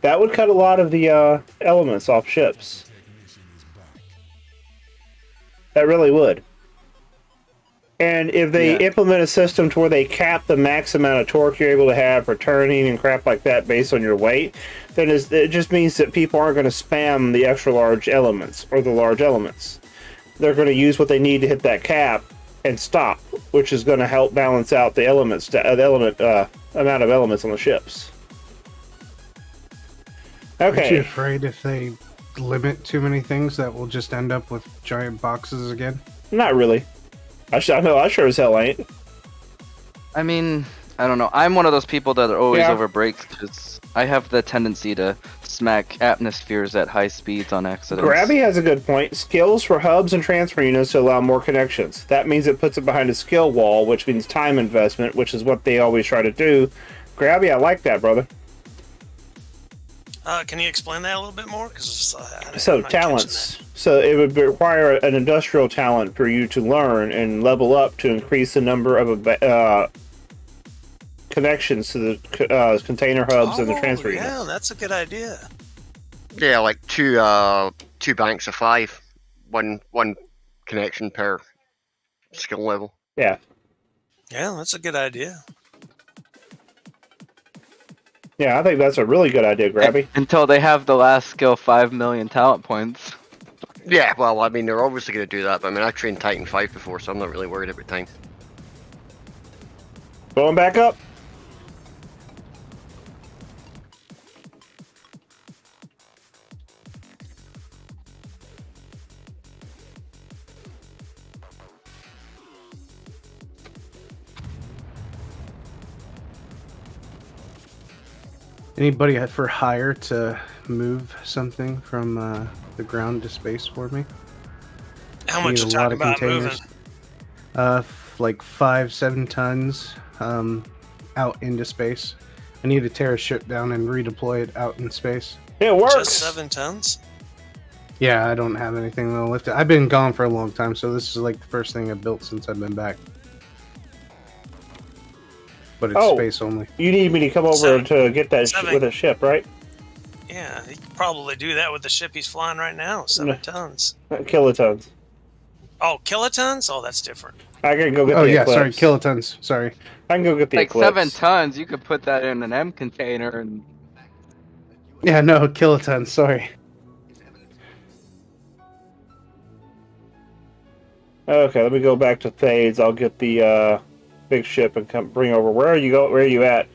cut a lot of the elements off ships. That really would. And if they implement a system to where they cap the max amount of torque you're able to have for turning and crap like that based on your weight, then it just means that people aren't going to spam the extra large elements or the large elements. They're going to use what they need to hit that cap and stop, which is going to help balance out the amount of elements on the ships. Okay. Aren't you afraid if they limit too many things that we'll just end up with giant boxes again? Not really. I know I sure as hell ain't. I mean, I don't know. I'm one of those people that are always Yeah. over brakes because I have the tendency to smack atmospheres at high speeds on accident. Grabby has a good point. Skills for hubs and transfer units to allow more connections. That means it puts it behind a skill wall, which means time investment, which is what they always try to do. Grabby, I like that, brother. Can you explain that a little bit more? Because So talents. So it would require an industrial talent for you to learn and level up to increase the number of connections to the container hubs and the transfer units. Yeah, that's a good idea. Yeah, like two banks of 5, one connection per skill level. Yeah. Yeah, that's a good idea. Yeah, I think that's a really good idea, Grabby. Until they have the last skill 5 million talent points. Yeah, well, I mean, they're obviously going to do that, but I mean, I've trained Titan 5 before, so I'm not really worried about time. Going back up. Anybody for hire to move something from the ground to space for me? How I much need you a lot talking of about containers. moving? Like 5-7 tons out into space. I need to tear a ship down and redeploy it out in space. It works. Just 7 tons? Yeah, I don't have anything that'll lift it. I've been gone for a long time, so this is like the first thing I've built since I've been back. But it's space only. You need me to come over to get that with a ship, right? Yeah, he could probably do that with the ship he's flying right now. 7 tons. Kilotons. Oh, kilotons? Oh, that's different. I can go get Oh the yeah, Eclipse. sorry, kilotons. Sorry. I can go get the Like Eclipse. 7 tons, you could put that in an M container and Yeah, no, kilotons. Sorry. Okay, let me go back to Thades. I'll get the big ship and come bring over. Where are you at?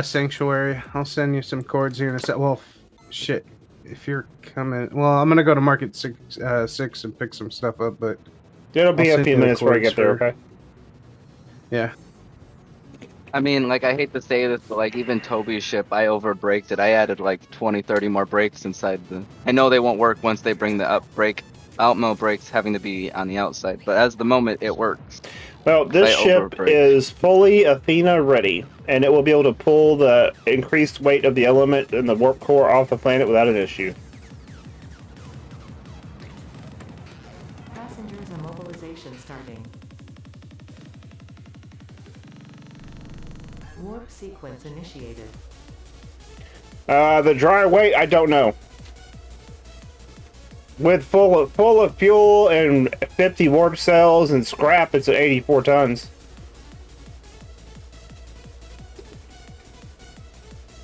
Sanctuary. I'll send you some cords here in a sec. Well, shit. If you're coming, well, I'm gonna go to Market 6 and pick some stuff up, but It'll be I'll a send few you the minutes before I cords get there, for- okay? yeah. I mean, like, I hate to say this, but like, even Toby's ship, I overbraked it. I added like 20, 30 more brakes inside the. I know they won't work once they bring the outmill brakes having to be on the outside, but as the moment it works. Well, this I ship overbraked. is fully Athena ready, and it will be able to pull the increased weight of the element and the warp core off the planet without an issue. Passengers immobilization starting. Warp sequence initiated. The dry weight, I don't know. With full of fuel and 50 warp cells and scrap, it's at 84 tons.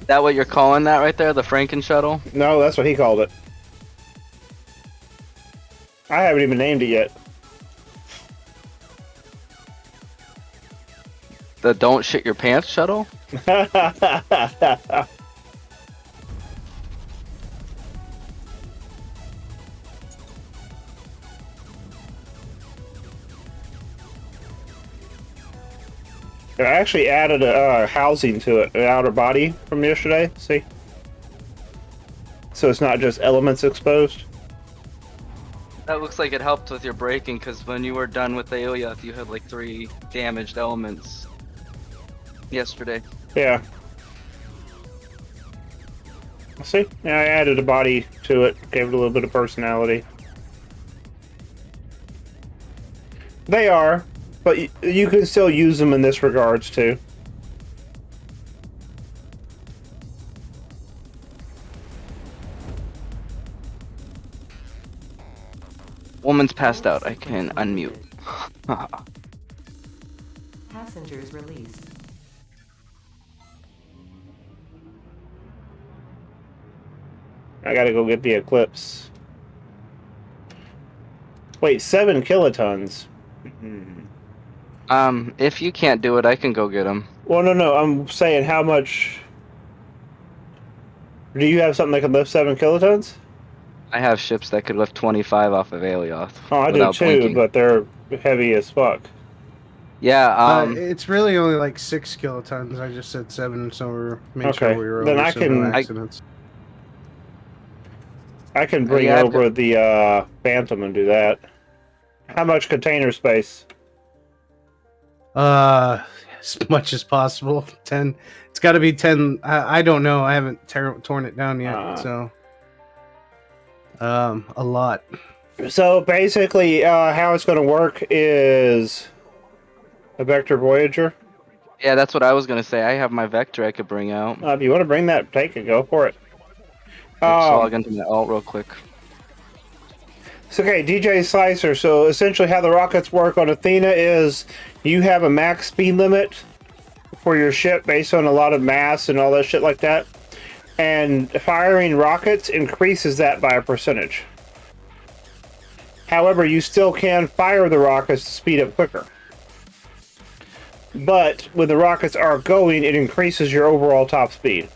Is that what you're calling that right there, the Franken shuttle? No, that's what he called it. I haven't even named it yet. The don't shit your pants shuttle? I actually added a housing to it, an outer body from yesterday. See? So it's not just elements exposed. That looks like it helped with your braking, because when you were done with the Ilyath, you had like 3 damaged elements yesterday. Yeah. See? Yeah, I added a body to it, gave it a little bit of personality. They are, but you can still use them in this regards too. Woman's passed out. I can unmute. Passengers released. I gotta go get the Eclipse. Wait, 7 kilotons. If you can't do it, I can go get him. Well, no, I'm saying how much... Do you have something that can lift 7 kilotons? I have ships that could lift 25 off of Alioth. Oh, I do without too, blinking. but they're heavy as fuck. Yeah, It's really only like 6 kilotons. I just said 7, so we're making Okay, sure we were then over I so can- no accidents. I can bring Yeah, I've over the Phantom and do that. How much container space? As much as possible. 10. It's got to be 10. I don't know. I haven't torn it down yet, so a lot. So basically, how it's going to work is a Vector Voyager. yeah, that's what I was gonna say. I have my Vector I could bring out. If you want to bring that, take it. Go for it. Just log into my alt real quick. So, okay, DJ Slicer. So essentially how the rockets work on Athena is you have a max speed limit for your ship based on a lot of mass and all that shit like that. And firing rockets increases that by a percentage. However, you still can fire the rockets to speed up quicker. But when the rockets are going, it increases your overall top speed.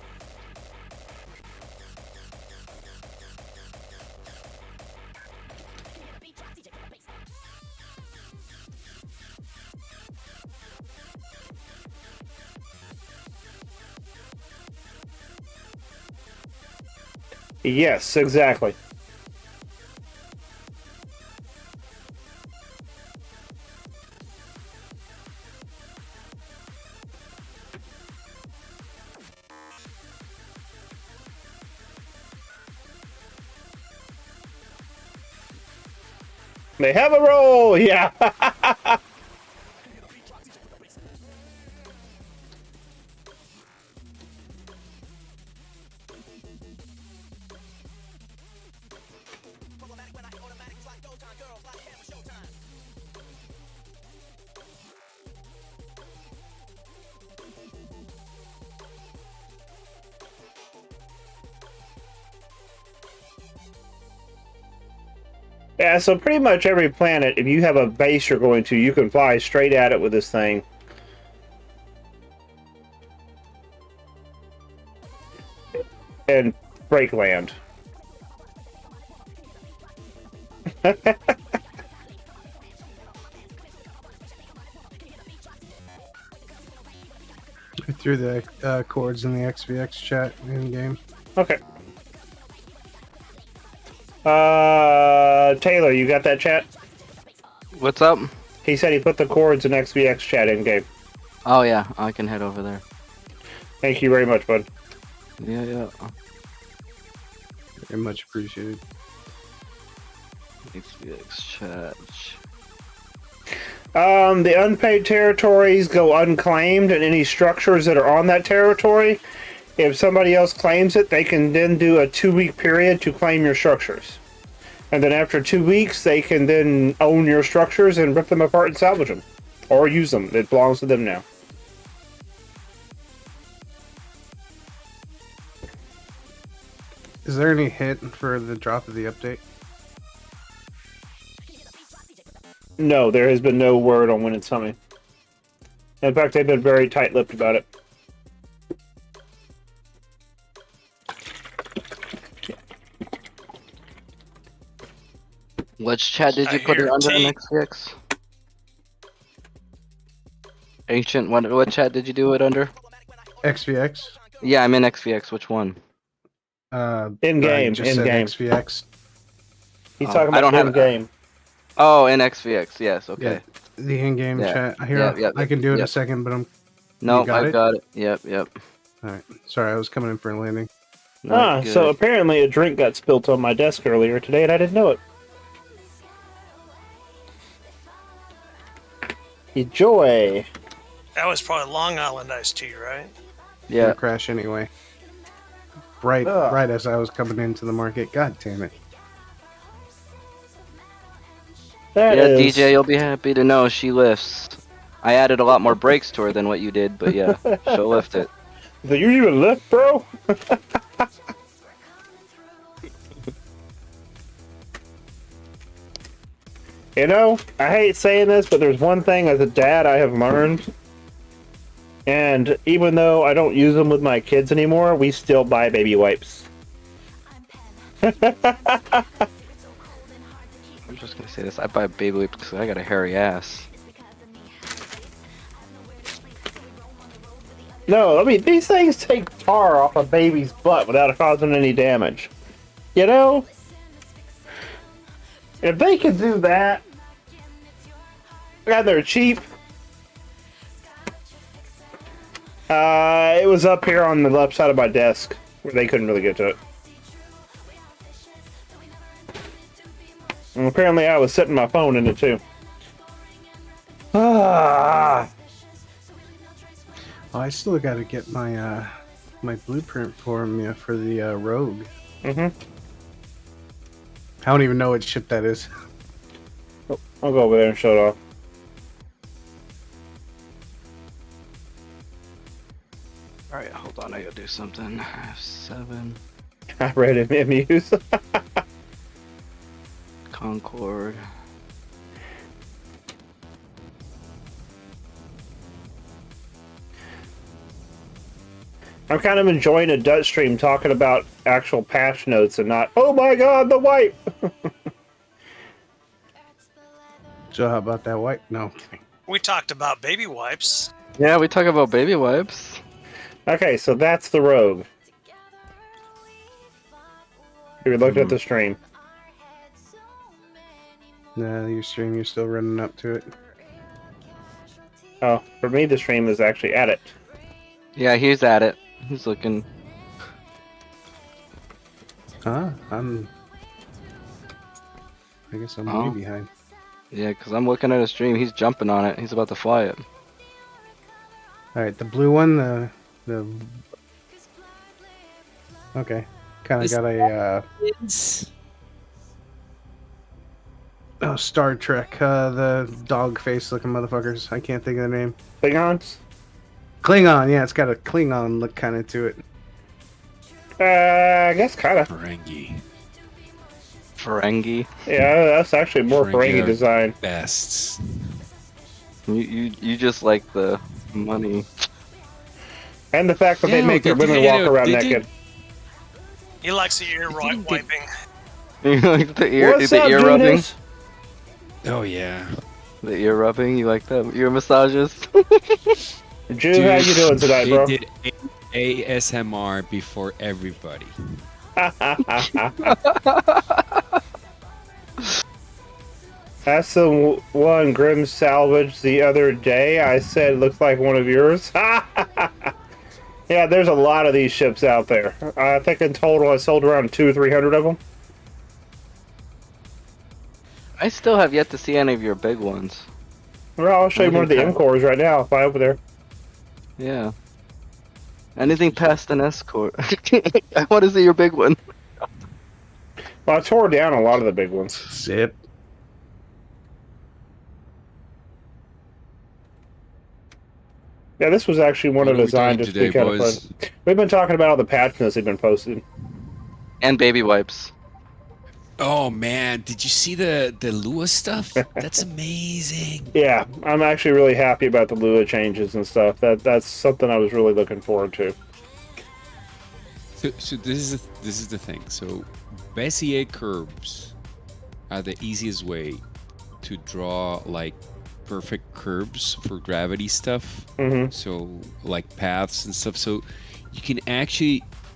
Yes, exactly. They have a roll, yeah. Yeah, so pretty much every planet, if you have a base you're going to, you can fly straight at it with this thing. and break land. I threw the chords in the XVX chat in game. Okay. Taylor, you got that chat? What's up? He said he put the chords in XVX chat in game. Oh yeah, I can head over there. Thank you very much, bud. Yeah. Very much appreciated. XVX chat. The unpaid territories go unclaimed, and any structures that are on that territory, if somebody else claims it, they can then do a 2-week period to claim your structures. And then after 2 weeks, they can then own your structures and rip them apart and salvage them. Or use them. It belongs to them now. Is there any hit for the drop of the update? No, there has been no word on when it's coming. In fact, they've been very tight-lipped about it. Which chat did you I put it hear under in T. XVX? Ancient, what chat did you do it under? XVX? Yeah, I'm in XVX. Which one? In-game, I just said in-game. XVX. He's Oh, talking I about don't have- in-game. Oh, in XVX. Yes. Okay. The in-game Yeah. chat. Here, Yeah, I can do it in yeah. a second, but I'm... No, got I it? got it. Yep. Alright. Sorry, I was coming in for a landing. No, So good. apparently a drink got spilt on my desk earlier today, and I didn't know it. Enjoy. That was probably Long Island iced tea, right? Yeah. Gonna crash anyway. Right Ugh. right as I was coming into the market. God damn it. That Yeah, is- DJ, you'll be happy to know she lifts. I added a lot more brakes to her than what you did, but yeah, she'll lift it. Do you even lift, bro? You know, I hate saying this, but there's one thing as a dad I have learned. And even though I don't use them with my kids anymore, we still buy baby wipes. I'm just gonna say this: I buy baby wipes because I got a hairy ass. No, I mean, these things take tar off a baby's butt without causing any damage. You know? If they can do that, and they're cheap. It was up here on the left side of my desk, where they couldn't really get to it. And apparently I was setting my phone in it too. Ah. Oh, I still gotta get my my blueprint for me for the Rogue. Mm-hmm. I don't even know what ship that is. I'll go over there and show it off. Alright, hold on, I gotta do something. F7, I read it in Muse. Concord. I'm kind of enjoying a Dutch stream talking about actual patch notes and not, oh my god, the wipe! So how about that white? No. We talked about baby wipes. Yeah, we talk about baby wipes. Okay, so that's the Rogue. If you looked at the stream. Nah, your stream, you're still running up to it. Oh, for me the stream is actually at it. Yeah, he's at it. He's looking. I guess I'm Oh. way behind. Yeah, because I'm looking at his stream. He's jumping on it. He's about to fly it. Alright, the blue one, the okay. Kinda This- got a oh, Star Trek, the dog face looking motherfuckers. I can't think of the name. Klingons? Klingon, yeah, it's got a Klingon look kinda to it. I guess kinda. Ferengi. Ferengi. Yeah, that's actually more Ferengi Ferengi are design. Bests. You just like the money. And the fact that they Yeah, make their did women you- walk around did you- naked. He likes the ear didn't get- wiping. You like the ear, What's the up, ear rubbing, Judas? Oh yeah. the ear rubbing. You like that ear massages? Jew, how you doing tonight, they bro? did ASMR before everybody. That's the one Grim salvaged the other day. I said looks like one of yours. Yeah, there's a lot of these ships out there. I think in total I sold around 200-300 of them. I still have yet to see any of your big ones. Well, I'll show you one of the Okay. M-cores right now. Fly over there. Yeah. Anything past an escort. I want to see your big one. Well, I tore down a lot of the big ones. Zip. Yeah, this was actually one What of the are we doing designs to today, be kind of boys? fun. We've been talking about all the patch notes they've been posted. And baby wipes. Oh man, did you see the Lua stuff? That's amazing. Yeah, I'm actually really happy about the Lua changes and stuff. That's something I was really looking forward to. So this is the thing. So Bezier curves are the easiest way to draw like perfect curves for gravity stuff. Mm-hmm. So like paths and stuff. So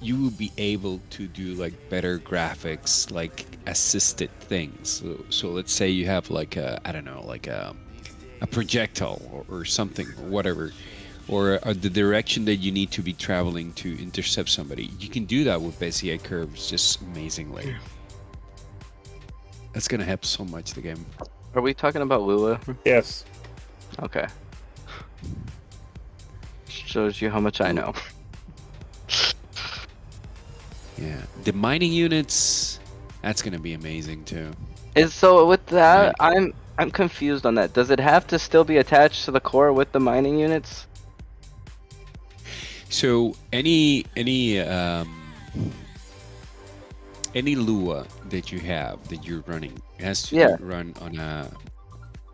you will be able to do like better graphics, like assisted things. So let's say you have like a projectile or something or whatever, or the direction that you need to be traveling to intercept somebody. You can do that with Bezier curves just amazingly. That's gonna help so much the game. Are we talking about Lua? Yes. Okay. Shows you how much I know. Yeah, the mining units, that's gonna be amazing too. So with that, Right. I'm confused on that. Does it have to still be attached to the core with the mining units? So any Lua that you have that you're running has to Yeah. run on a.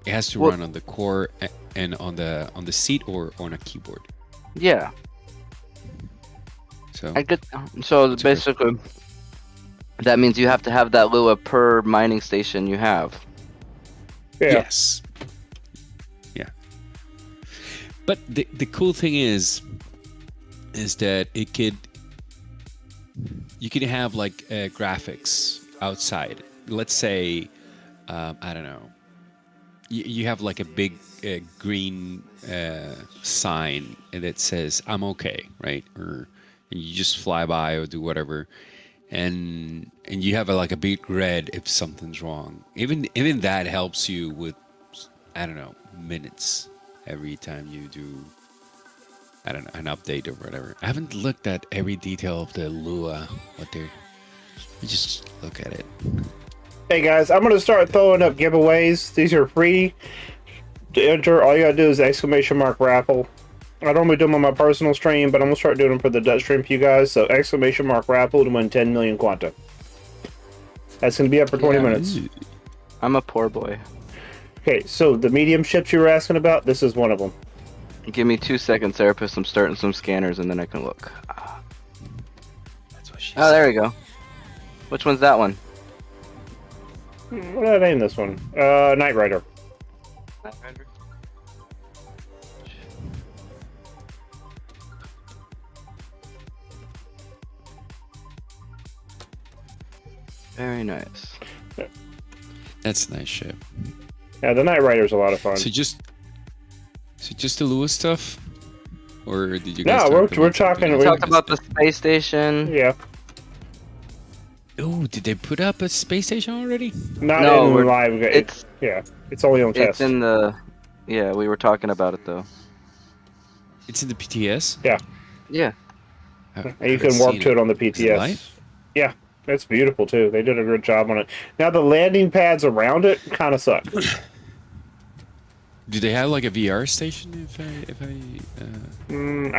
It has to Well- run on the core and on the seat or on a keyboard. Yeah. So I get. So That's a question. basically, that means you have to have that Lua per mining station you have. Yeah. yes, yeah. But the cool thing is that you can have like graphics outside. Let's say I don't know. You have like a big green sign that says "I'm okay," right? Or and you just fly by or do whatever, and you have like a big red if something's wrong. Even that helps you with, I don't know, minutes every time you do, I don't know, an update or whatever. I haven't looked at every detail of the Lua, but you just look at it. Hey guys, I'm gonna start throwing up giveaways. These are free to enter. All you gotta do is ! raffle. I normally do them on my personal stream, but I'm gonna start doing them for the Dutch stream for you guys. So ! raffle to win 10 million Quanta. That's gonna be up for 20 minutes. I'm a poor boy. Okay, so the medium ships you were asking about, this is one of them. Give me 2 seconds, Therapist. I'm starting some scanners and then I can look. That's what she Oh, there we go. Which one's that one? What did I name this one? Knight Rider. Very nice. That's a nice ship. Yeah, the Knight Rider's a lot of fun. So just the Lua stuff, or did you No, guys? we're talk about talking- something We we- else? talked about the space station. Yeah, Oh, did they put up a space station already? not No, in we're- live. It's Yeah, it's only on it's test. in the. Yeah, we were talking about it though. It's in the PTS. Yeah. And you can warp to it on the Is it PTS. live? Yeah, it's beautiful too. They did a good job on it. Now the landing pads around it kind of suck. Do they have like a VR station? If I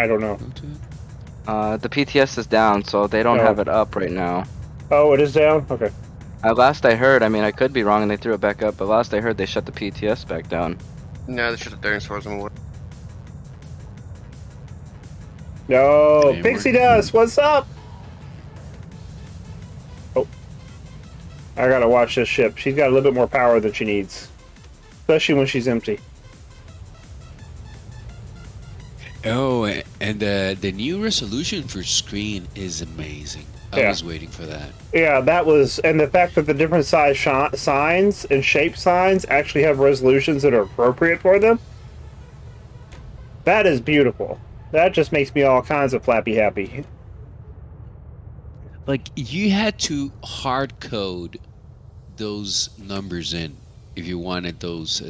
I don't know. go to it? The PTS is down, so they don't Oh. have it up right now. Oh, it is down. Okay. Last I heard, I mean, I could be wrong and they threw it back up, but last I heard they shut the PTS back down. No, they shut it down as far as I'm aware. No, Hey, Pixie Mark. Dust, what's up? I gotta watch this ship. She's got a little bit more power than she needs. Especially when she's empty. Oh, and the new resolution for screen is amazing. I Yeah. was waiting for that. Yeah, that was... And the fact that the different size signs and shape signs actually have resolutions that are appropriate for them. That is beautiful. That just makes me all kinds of flappy happy. Like, you had to hard code those numbers in if you wanted those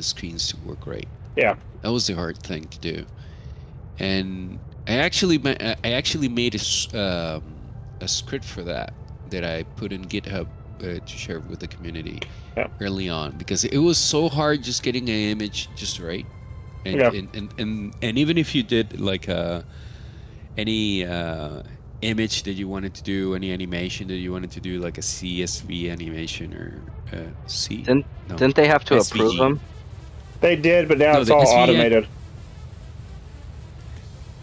screens to work right. Yeah. That was the hard thing to do. And I actually made a script for that I put in GitHub to share with the community early on, because it was so hard just getting an image just right. And and even if you did like any image that you wanted to do, any animation that you wanted to do, like a CSV animation or Didn't they have to approve SVG. them? They did, but now No, it's the all SVG automated.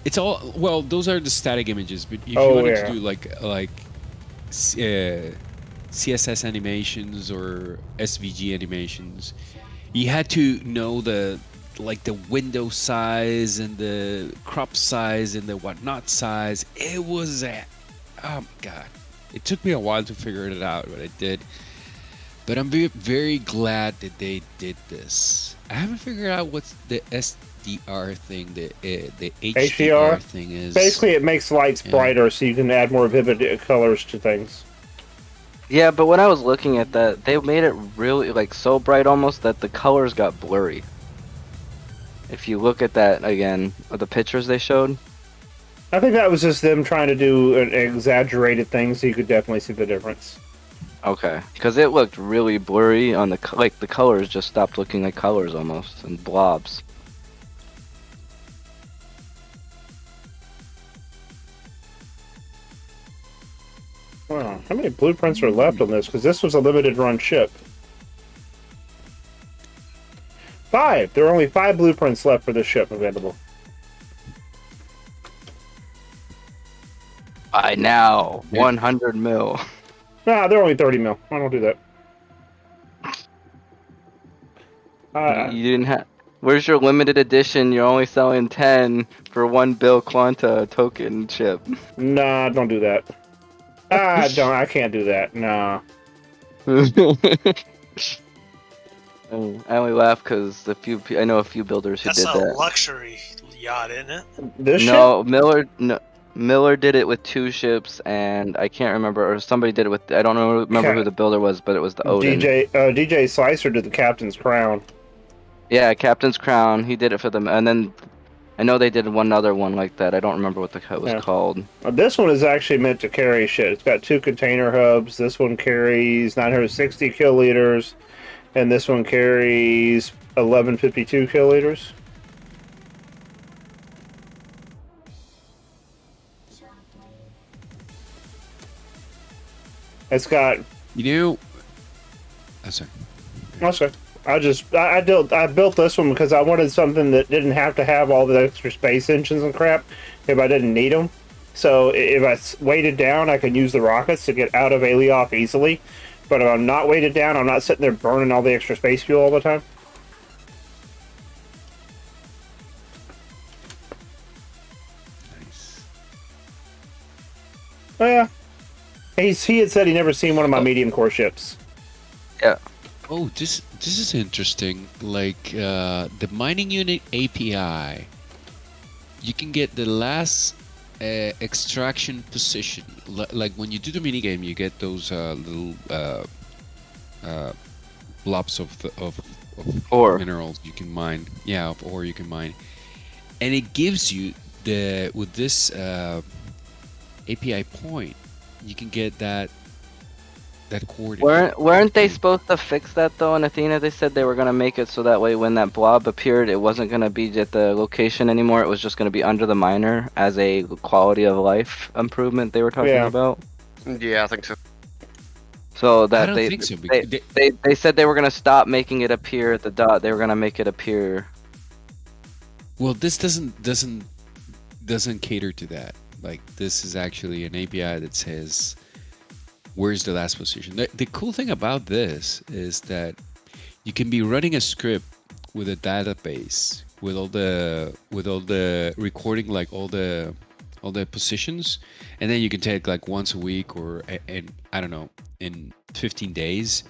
It's all, well, those are the static images, but if you Oh, wanted yeah. to do like CSS animations or SVG animations, you had to know the window size and the crop size and the whatnot size. It was oh my god, it took me a while to figure it out, but I did. But I'm very glad that they did this. I haven't figured out what's the SDR thing, the HDR thing is. Basically, it makes lights brighter so you can add more vivid colors to things. Yeah, but when I was looking at that, they made it really like so bright almost that the colors got blurry. If you look at that again, the pictures they showed. I think that was just them trying to do an exaggerated thing, so you could definitely see the difference. Okay, because it looked really blurry on the the colors just stopped looking like colors almost and blobs. Wow, how many blueprints are left on this? Because this was a limited run ship. 5! There are only 5 blueprints left for this ship available. By now, 100 mil. Nah, they're only 30 mil. I don't do that. You didn't have. Where's your limited edition? You're only selling 10 for 1 Bill Quanta token chip. Nah, don't do that. I can't do that. Nah. I only laugh because I know a few builders who That's did a that. luxury yacht, isn't it? This No, Miller did it with 2 ships, and I can't remember, or somebody did it with. I don't remember who the builder was, but it was the Odin. DJ Slicer did the Captain's Crown. Yeah, Captain's Crown. He did it for them, and then I know they did one other one like that. I don't remember what it was called. This one is actually meant to carry shit. It's got 2 container hubs. This one carries 960 kiloliters, and this one carries 1152 kiloliters. It's got. Oh, sorry. Okay. I built this one because I wanted something that didn't have to have all the extra space engines and crap if I didn't need them. So if I weighted down, I could use the rockets to get out of Alioth easily. But if I'm not weighted down, I'm not sitting there burning all the extra space fuel all the time. Nice. Oh, yeah. He had said he never seen one of my medium core ships. Yeah. Oh, this is interesting. Like the mining unit API, you can get the last extraction position. Like when you do the minigame, you get those little blobs of ore minerals you can mine. Yeah, of ore you can mine, and it gives you with this API point, you can get that coordinate. Weren't they supposed to fix that though in Athena? They said they were gonna make it so that way when that blob appeared, it wasn't gonna be at the location anymore. It was just gonna be under the miner as a quality of life improvement they were talking about. Yeah, I think so. So that I don't think so, they said they were gonna stop making it appear at the dot. They were gonna make it appear. Well, this doesn't cater to that. Like, this is actually an API that says where's the last position. The cool thing about this is that you can be running a script with a database with all the recording, like all the positions, and then you can take like once a week or and I don't know, in 15 days,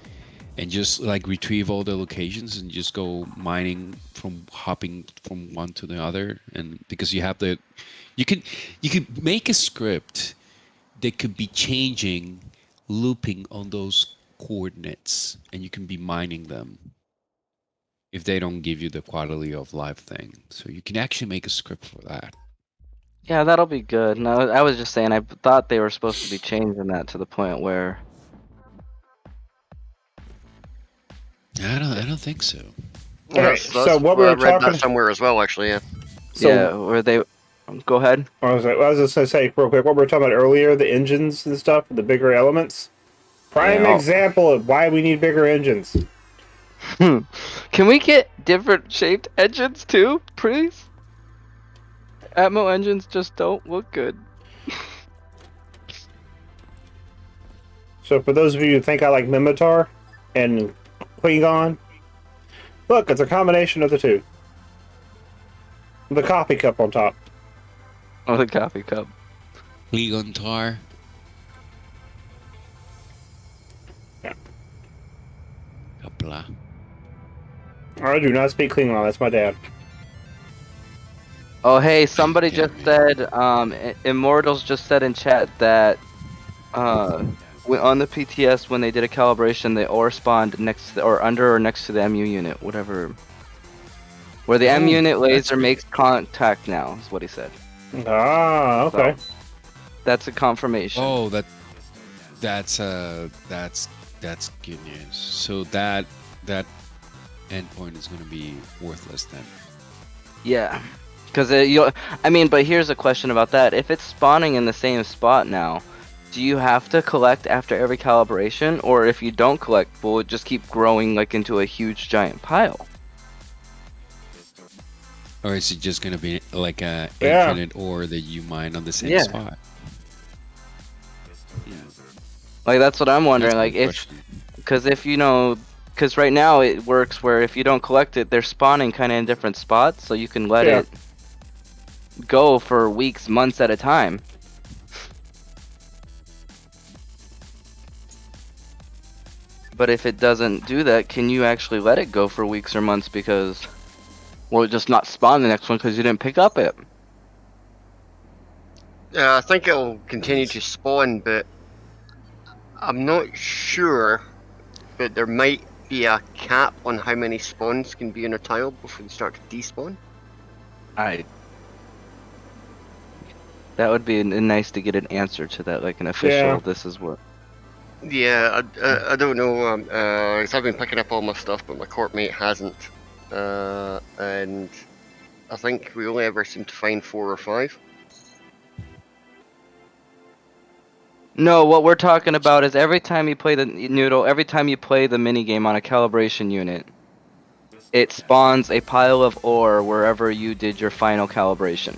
and just like retrieve all the locations and just go mining, from hopping from one to the other. And because you have you could make a script that could be changing, looping on those coordinates, and you can be mining them if they don't give you the quality of life thing. So you can actually make a script for that. Yeah, that'll be good. No, I was just saying, I thought they were supposed to be changing that to the point where. I don't think so. Okay, so what we I were read talking. that somewhere as well, actually. Yeah. So, Yeah, where they. Go ahead. I was just gonna say real quick what we were talking about earlier, the engines and stuff, the bigger elements. Prime Yeah. example of why we need bigger engines. Can we get different shaped engines too, please? Atmo engines just don't look good. So for those of you who think I like Mimitar and Klingon, look, it's a combination of the two. The coffee cup on top. Oh, the coffee cup. Klingon tar. Yeah. Kapla. I do not speak Klingon, that's my dad. Oh, hey, somebody just said, Immortals just said in chat that, on the PTS, when they did a calibration, the ore spawned next to or under or next to the MU unit, whatever. Where the M unit laser makes contact now, is what he said. Ah, okay. So, that's a confirmation. Oh, that's good news. So that endpoint is going to be worthless then. Yeah. Because, but here's a question about that. If it's spawning in the same spot now, do you have to collect after every calibration? Or if you don't collect, will it just keep growing like into a huge giant pile? Or is it just going to be like a Yeah. infinite ore that you mine on the same Yeah. spot? Like, that's what I'm wondering. That's a Like, good if, question. because if you know, because right now it works where if you don't collect it, they're spawning kind of in different spots, so you can let Yeah. it go for weeks, months at a time. But if it doesn't do that, can you actually let it go for weeks or months because will it just not spawn the next one because you didn't pick up it? I think it'll continue to spawn, but I'm not sure. But there might be a cap on how many spawns can be in a tile before they start to despawn. That would be nice to get an answer to that, like an official. Yeah. This is what. Yeah, I don't know. 'Cause I've been picking up all my stuff, but my court mate hasn't. And I think we only ever seem to find 4 or 5. No, what we're talking about is every time you play the noodle, every time you play the minigame on a calibration unit, it spawns a pile of ore wherever you did your final calibration.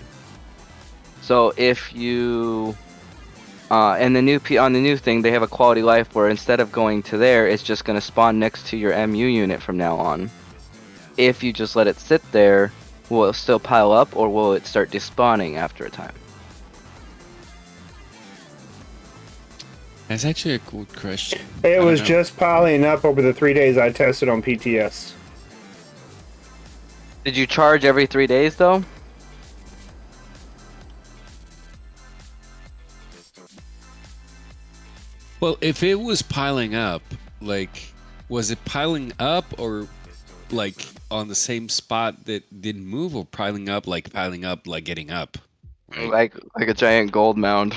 So if you, and on the new thing, they have a quality life where instead of going to there, it's just going to spawn next to your MU unit from now on. If you just let it sit there, will it still pile up or will it start despawning after a time? That's actually a cool question. It I was don't know. just piling up over the 3 days I tested on PTS. Did you charge every 3 days though? Well, if it was piling up, like, was it piling up or like on the same spot that didn't move, or piling up like getting up? Right? Like a giant gold mound.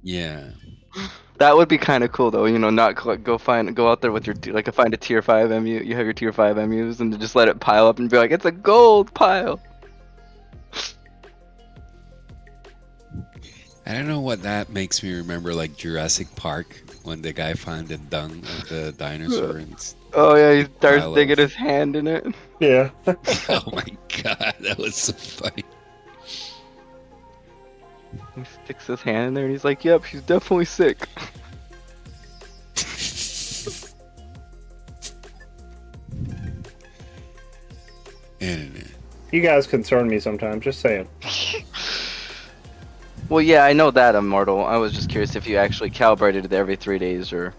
Yeah. That would be kind of cool though, you know, not go out there with your find a tier 5 MU, you have your tier 5 MUs and just let it pile up and be like, it's a gold pile. I don't know what that makes me remember, like Jurassic Park when the guy found the dung of the dinosaur and Oh yeah, he starts Pile digging of- his hand in it. Yeah. oh my god, that was so funny. He sticks his hand in there and he's like, yep, she's definitely sick. You guys concern me sometimes. Just saying. Well, yeah, I know that, Immortal. I was just curious if you actually calibrated it every 3 days or.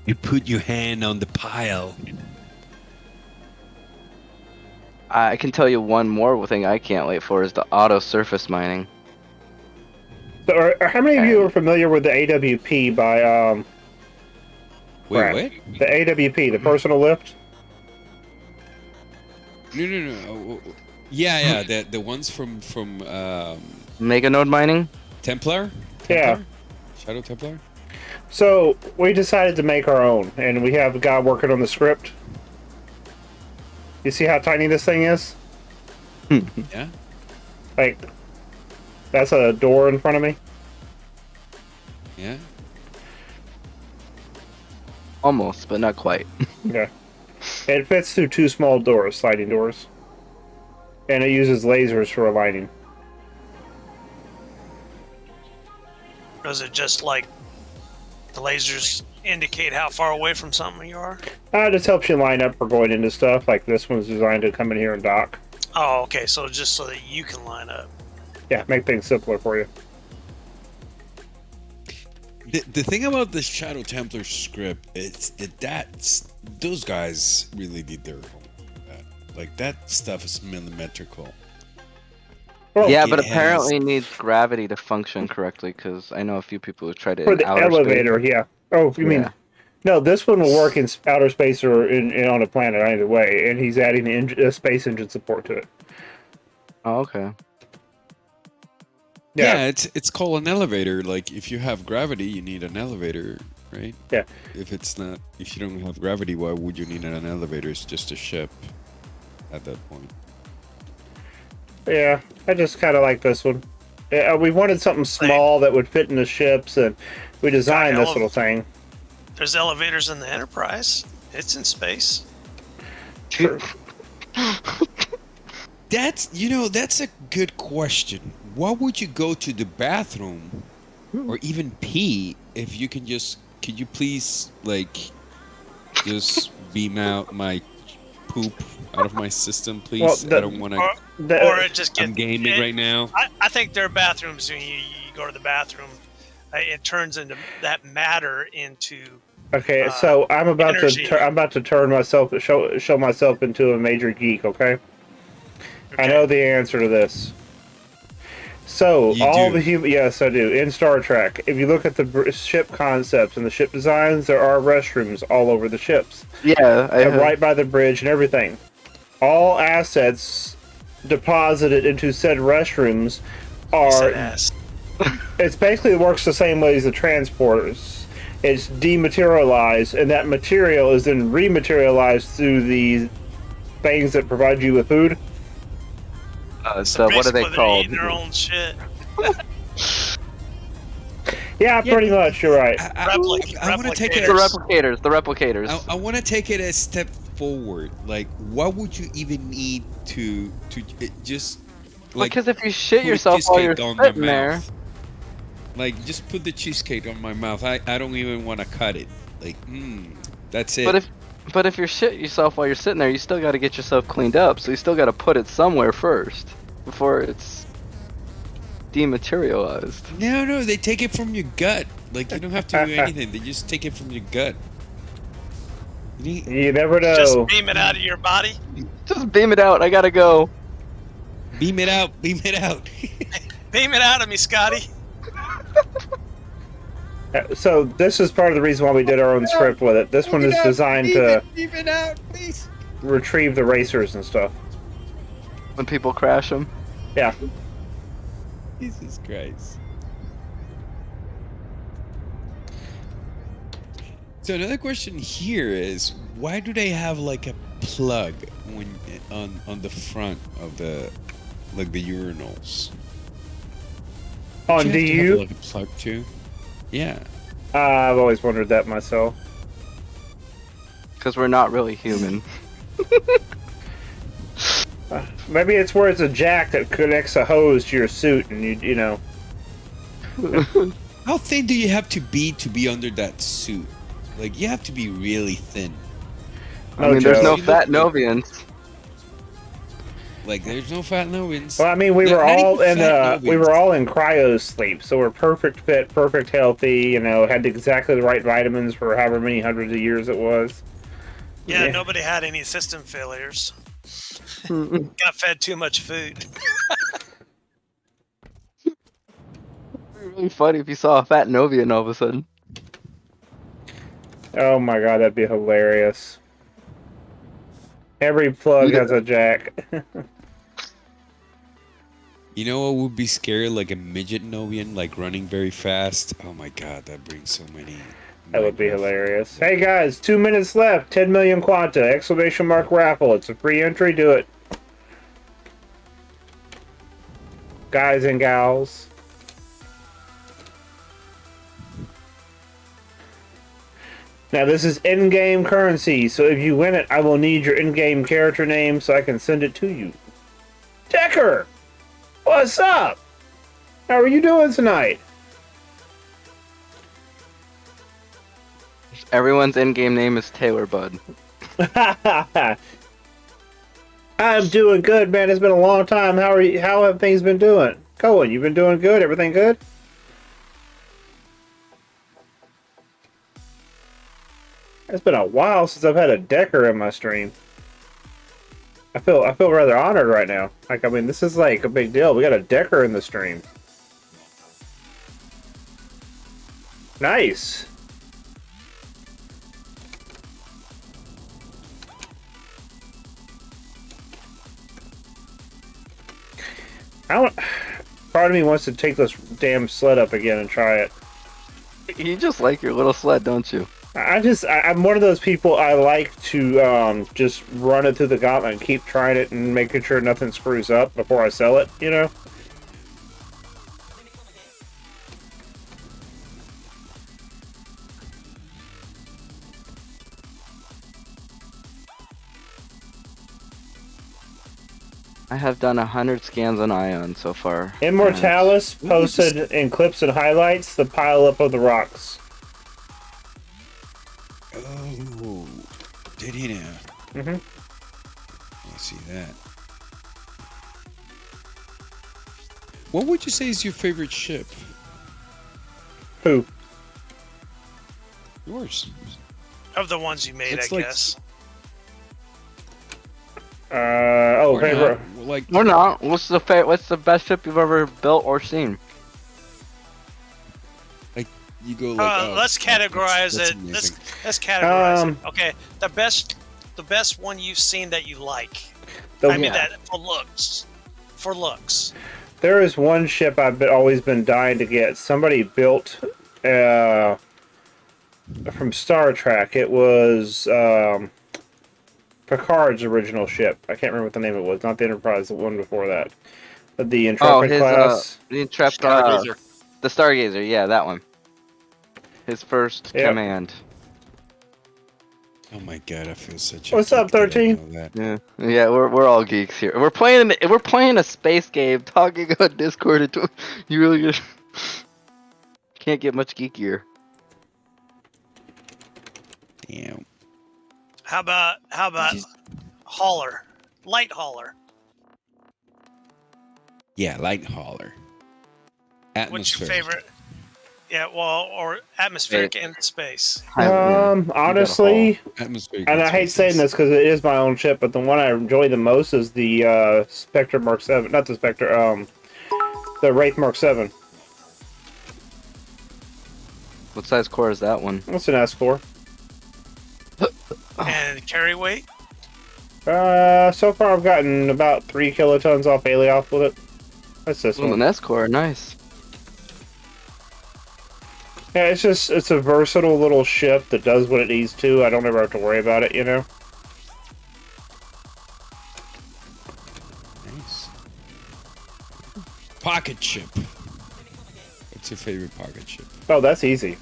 You put your hand on the pile. I can tell you one more thing I can't wait for is the auto surface mining. So, how many of you are familiar with the AWP by Wait, crap. what? The AWP, the personal lift? No. Yeah. The ones from Mega node mining? Templar? Yeah. Shadow Templar? So we decided to make our own, and we have a guy working on the script. You see how tiny this thing is? Yeah. Like, that's a door in front of me. Yeah. Almost, but not quite. Okay. It fits through 2 small doors, sliding doors. And it uses lasers for aligning. Does it just like the lasers indicate how far away from something you are? It just helps you line up for going into stuff. Like this one's designed to come in here and dock. Oh, okay. So just so that you can line up. Yeah, make things simpler for you. The thing about the Shadow Templar script is that's those guys really did their homework. Like that stuff is millimetrical. Well, Yeah, it but has- apparently it needs gravity to function correctly, because I know a few people who tried it for in the outer elevator, space. yeah. Oh, you mean... Yeah. No, this one will work in outer space or in on a planet either way, and he's adding the space engine support to it. Oh, okay. Yeah, it's called an elevator. Like if you have gravity, you need an elevator, right? Yeah. If you don't have gravity, why would you need an elevator? It's just a ship at that point. Yeah, I just kind of like this one. We wanted something small that would fit in the ships, and we designed this little thing. There's elevators in the Enterprise. It's in space. True. That's a good question. Why would you go to the bathroom or even pee if you can could you please just beam out my poop out of my system, please? Well, I don't want to. Or it just gets. I'm gaming right now. I think there are bathrooms when you go to the bathroom. It turns into that matter into. Okay, so I'm about energy. to turn myself show myself into a major geek. Okay, I know the answer to this. So You all do. the human, yes, I do. In Star Trek, if you look at the ship concepts and the ship designs, there are restrooms all over the ships, Yeah, and right by the bridge and everything. All assets deposited into said restrooms are. Ass. It's basically works the same way as the transporters. It's dematerialized, and that material is then rematerialized through the things that provide you with food. So what are they basically they're called? eating their own shit. Yeah, pretty much. You're right. I want to take it. The replicators. The replicators. I want to take it a step forward. Like, what would you even need to just like? Because if you shit put a yourself while you're cheesecake on my sitting there, mouth? Like, just put the cheesecake on my mouth. I don't even want to cut it. Like, that's it. but if you shit yourself while you're sitting there, you still got to get yourself cleaned up. So you still got to put it somewhere first before it's dematerialized. No, they take it from your gut. Like, you don't have to do anything. They just take it from your gut. You never know. Just beam it out of your body. Just beam it out. I gotta go. Beam it out. Beam it out. Beam it out of me, Scotty. So this is part of the reason why we did our own script with it. This one is designed to Beam it out, please. retrieve the racers and stuff. When people crash them. Yeah. Jesus Christ. So another question here is, why do they have like a plug when on the front of the urinals? On Do you have to DU? have, like a plug too? Yeah. I've always wondered that myself. Because we're not really human. Maybe it's where it's a jack that connects a hose to your suit, and you know. How thin do you have to be under that suit? Like, you have to be really thin. No I mean, there's no joke. fat Novians. Like, there's no fat Novians. Well, I mean, we No, were not all even in fat we were all in cryo sleep, so we're perfect fit, perfect healthy. You know, had exactly the right vitamins for however many hundreds of years it was. Yeah, Yeah. nobody had any system failures. Got fed too much food. It'd be really funny if you saw a fat Novian all of a sudden. Oh my god, that'd be hilarious. Every plug Yeah. has a jack. You know what would be scary? Like a midget Novian, like running very fast. Oh my god, that brings so many. That would be Minecraft- hilarious. Hey guys, 2 minutes left. 10 million quanta! Exclamation mark raffle. It's a free entry. Do it. Guys and gals. Now this is in-game currency, so if you win it, I will need your in-game character name so I can send it to you. Decker! What's up? How are you doing tonight? Everyone's in-game name is Taylor Bud. I'm doing good, man. It's been a long time. How are you? How have things been doing? Cohen, you been doing good? Everything good? It's been a while since I've had a Decker in my stream. I feel rather honored right now. Like, I mean, this is like a big deal. We got a Decker in the stream. Nice. I don't. Part of me wants to take this damn sled up again and try it. You just like your little sled, don't you? I'm one of those people. I like to just run it through the gauntlet and keep trying it and making sure nothing screws up before I sell it. You know. I have done 100 scans on Ion so far. Immortalis posted in clips and highlights the pile up of the rocks. Oh, did he now? Mhm. I see that. What would you say is your favorite ship? Who? Yours. Of the ones you made, It's I like- guess. Oh, Or favorite. not, like, Or not. What's the best ship you've ever built or seen? you go like. oh, Let's categorize that's it. amazing. Let's categorize Um, it. Okay, the best one you've seen that you like. The- I mean that for looks. For looks. There is one ship always been dying to get. Somebody built from Star Trek. It was Picard's original ship. I can't remember what the name it was. Not the Enterprise, the one before that. But the Intrepid class. the Intrepid, Stargazer. the Stargazer, yeah, that one. His first Yep. command. Oh my god, I feel such a What's up, geek that I 13? know that. Yeah, we're all geeks here. We're playing a space game, talking on Discord. You really just can't get much geekier. Damn. How about hauler, light hauler? Yeah, light hauler. What's your Atmosphere. favorite? Yeah, well, or atmospheric and space. Honestly, Atmosphere. and I hate saying this because it is my own ship, but the one I enjoy the most is the Spectre Mark 7. Not the Spectre, the Wraith Mark 7. What size core is that one? What's an S4? And carry weight. So far I've gotten about 3 kilotons off Alioth with it. That's this Ooh, one. an S core, nice. Yeah, it's a versatile little ship that does what it needs to. I don't ever have to worry about it, you know? Nice. Pocket ship. What's your favorite pocket ship? Oh, that's easy.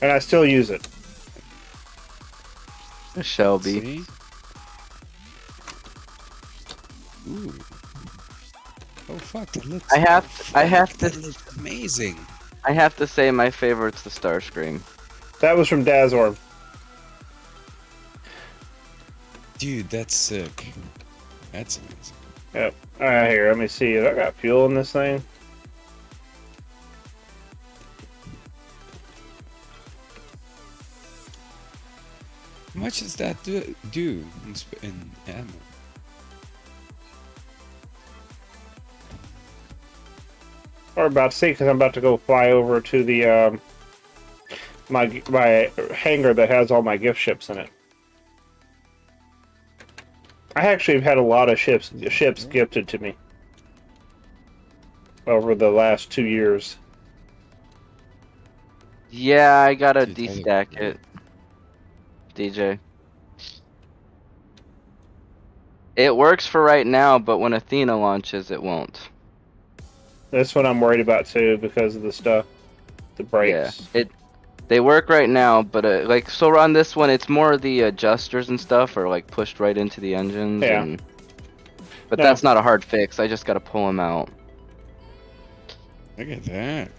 And I still use it. A Shelby. See? Ooh. fuck? That looks. I have That to, looks amazing. I have to say my favorite's the Starscream. That was from Dazorm. Dude, that's sick. That's amazing. Yep. Alright, here, let me see. I got fuel in this thing. How much does that do in ammo? Or about to see, because I'm about to go fly over to the my hangar that has all my gift ships in it. I actually have had a lot of ships gifted to me over the last 2 years. Yeah, I gotta Dude, that look destack great. it. DJ. It works for right now, but when Athena launches, it won't. This one I'm worried about too because of the stuff, the brakes. Yeah, they work right now, but like so on this one, it's more the adjusters and stuff are like pushed right into the engines. Yeah. But No. that's not a hard fix. I just gotta pull them out. Look at that.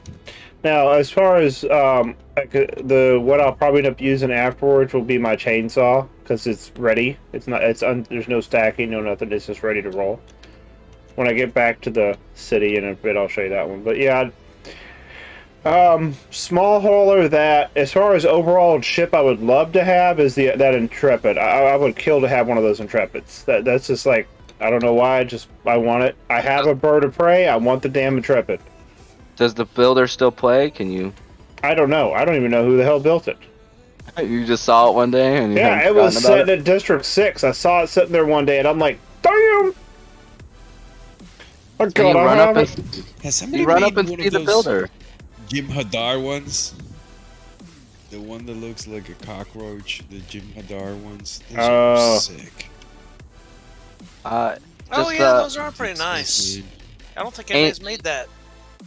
Now, as far as like, what I'll probably end up using afterwards will be my chainsaw because it's ready. It's not. There's no stacking, no nothing. It's just ready to roll. When I get back to the city in a bit, I'll show you that one. But yeah, small hauler. That as far as overall ship, I would love to have is that Intrepid. I would kill to have one of those Intrepids. That's just like I don't know why. I want it. I have a bird of prey. I want the damn Intrepid. Does the builder still play? Can you? I don't know. I don't even know who the hell built it. You just saw it one day and you Yeah, hadn't it was forgotten about sitting at District 6. I saw it sitting there one day, and I'm like, damn! Oh, So God, you I run have up it. and Has somebody you run made up and one see of the those builder. Jim Hadar ones? The one that looks like a cockroach. The Jim Hadar ones. Those Oh. are sick. Oh Just, yeah, those are pretty nice. Dude. I don't think anybody's made that.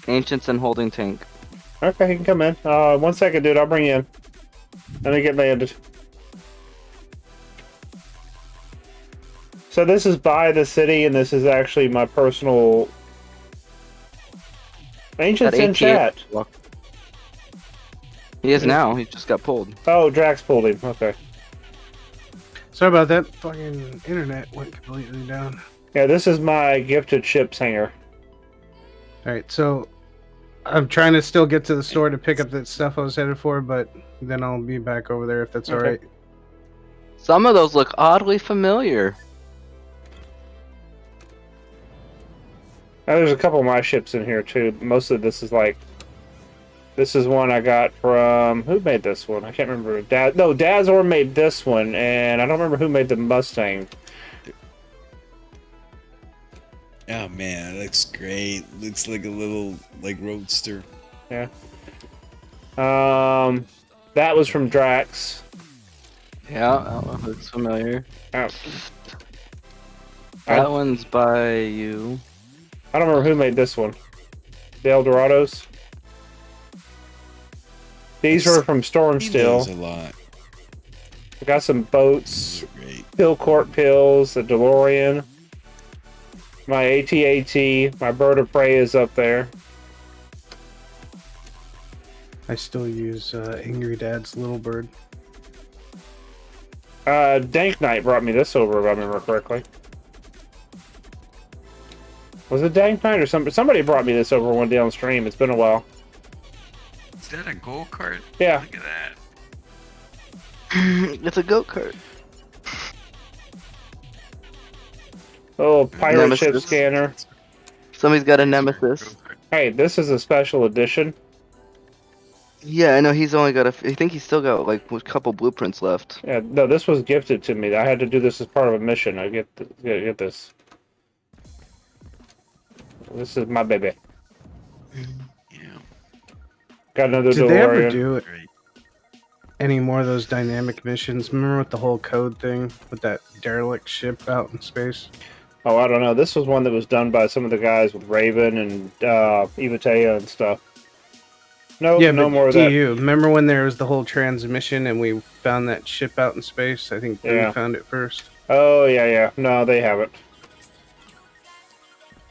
Ancients and holding tank. Okay, he can come in. 1 second, dude. I'll bring you in. Let me get landed. So this is by the city, and this is actually my personal... Ancient's in chat. He is now. He just got pulled. Oh, Drax pulled him. Okay. Sorry about that. Fucking internet went completely down. Yeah, this is my gifted ships hangar. Alright, so I'm trying to still get to the store to pick up that stuff I was headed for, but then I'll be back over there if that's Okay. alright. Some of those look oddly familiar. Now, there's a couple of my ships in here too. Most of this is like, this is one I got from who made this one? I can't remember. Dazor made this one, and I don't remember who made the Mustang. Oh man, it looks great. Looks like a little like roadster. Yeah. That was from Drax. Yeah, that one looks familiar. Oh. That one's by you. I don't remember who made this one. The Eldorados. These were from Storm He Steel. does a lot. I got some boats. Those are great. Pill Court Pills, the DeLorean. My AT-AT, my Bird of Prey is up there. I still use Angry Dad's Little Bird. Dank Knight brought me this over, if I remember correctly. Was it Dank Knight or somebody brought me this over one day on stream? It's been a while. Is that a gold card? Yeah. Look at that. It's a go kart. Oh, pirate Nemesis. ship scanner. Somebody's got a nemesis. Hey, this is a special edition. Yeah, I know he's only got I think he's still got like a couple blueprints left. Yeah, no, this was gifted to me. I had to do this as part of a mission. I get this. This is my baby. Yeah. Got another Did they ever DeLorean. do Great. any more of those dynamic missions? Remember with the whole code thing with that derelict ship out in space? Oh, I don't know. This was one that was done by some of the guys with Raven and Evatea and stuff. No, Yeah, no but more of that. DU. Remember when there was the whole transmission and we found that ship out in space? I think Yeah. we found it first. Oh, yeah, yeah. No, they haven't.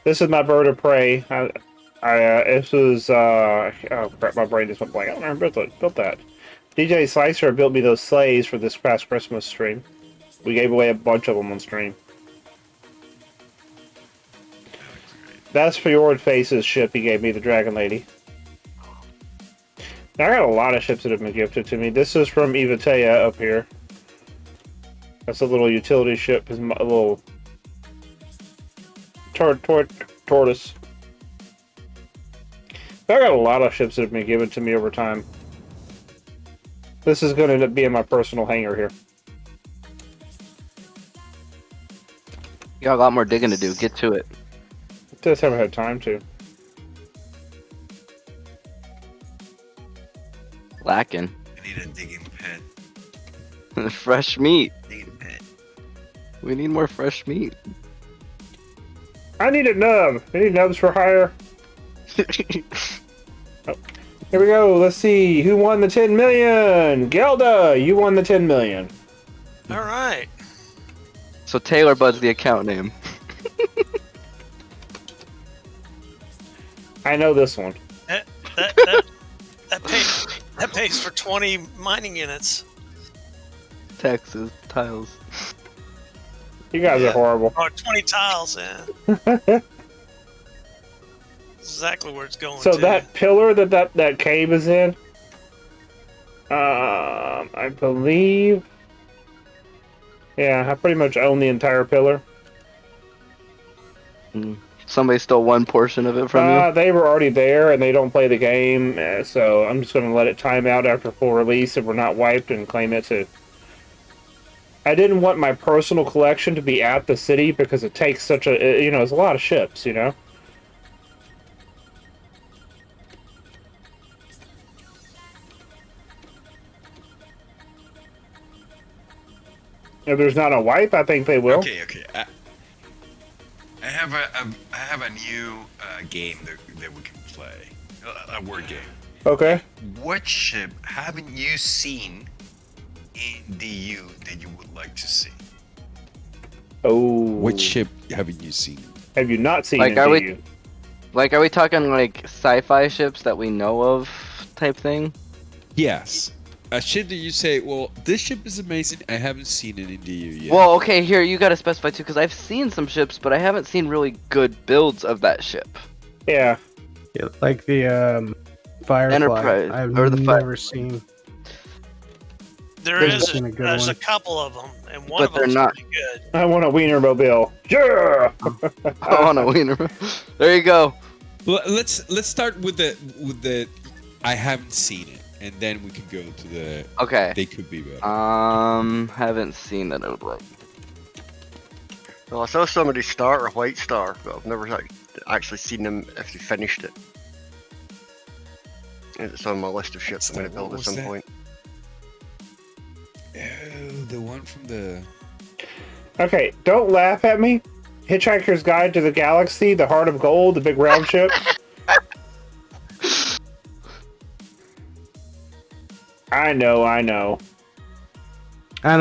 This is my bird of prey. This was oh crap, my brain just went blank. I don't remember who built that. DJ Slicer built me those sleighs for this past Christmas stream. We gave away a bunch of them on stream. That's Fjord Face's ship he gave me, the Dragon Lady. Now, I got a lot of ships that have been gifted to me. This is from Evatea up here. That's a little utility ship, a little tortoise. I got a lot of ships that have been given to me over time. This is going to end up being my personal hangar here. You got a lot more digging to do. Get to it. Just haven't had time to. Lacking. I need a digging pit. Fresh meat. Digging pit. We need more fresh meat. I need a nub. I need nubs for hire. Oh. Here we go. Let's see who won the 10 million. Gelda, you won the 10 million. All right. So Taylor Bud's the account name. I know this one. That pays for 20 mining units. Texas tiles. You guys are horrible. Oh, 20 tiles, yeah. Exactly where it's going So to. that pillar that cave is in, I believe, yeah, I pretty much own the entire pillar. Somebody stole one portion of it from you? They were already there and they don't play the game, so I'm just going to let it time out after full release if we're not wiped and claim it to. I didn't want my personal collection to be at the city because it takes such a, you know, it's a lot of ships, you know? If there's not a wipe, I think they will. Okay. I have a new game that we can play. A word game. Okay. What ship haven't you seen in DU that you would like to see? Oh. What ship haven't you seen? Have you not seen Like, it? are we talking like sci-fi ships that we know of type thing? Yes. A ship that you say, well, this ship is amazing. I haven't seen it in DU yet. Well, okay, here, you gotta specify too, because I've seen some ships, but I haven't seen really good builds of that ship. Yeah. Yeah, like the Firefly. Enterprise, I've or the never seen. There's been a good a one. couple of them, and one But of they're them's not- pretty good. I want a Wienermobile. Yeah. Oh, no, wiener. There you go. Well, let's start with the I haven't seen it, and then we can go to the Okay. they could be better. Haven't seen that. I would like. Well, I saw somebody start a White Star, but I've never actually seen them if they finished it. It's on my list of ships I'm going to build What at was some that? point. Oh, the one from the. Okay, don't laugh at me. Hitchhiker's Guide to the Galaxy, the Heart of Gold, the big round ship. I know. I don't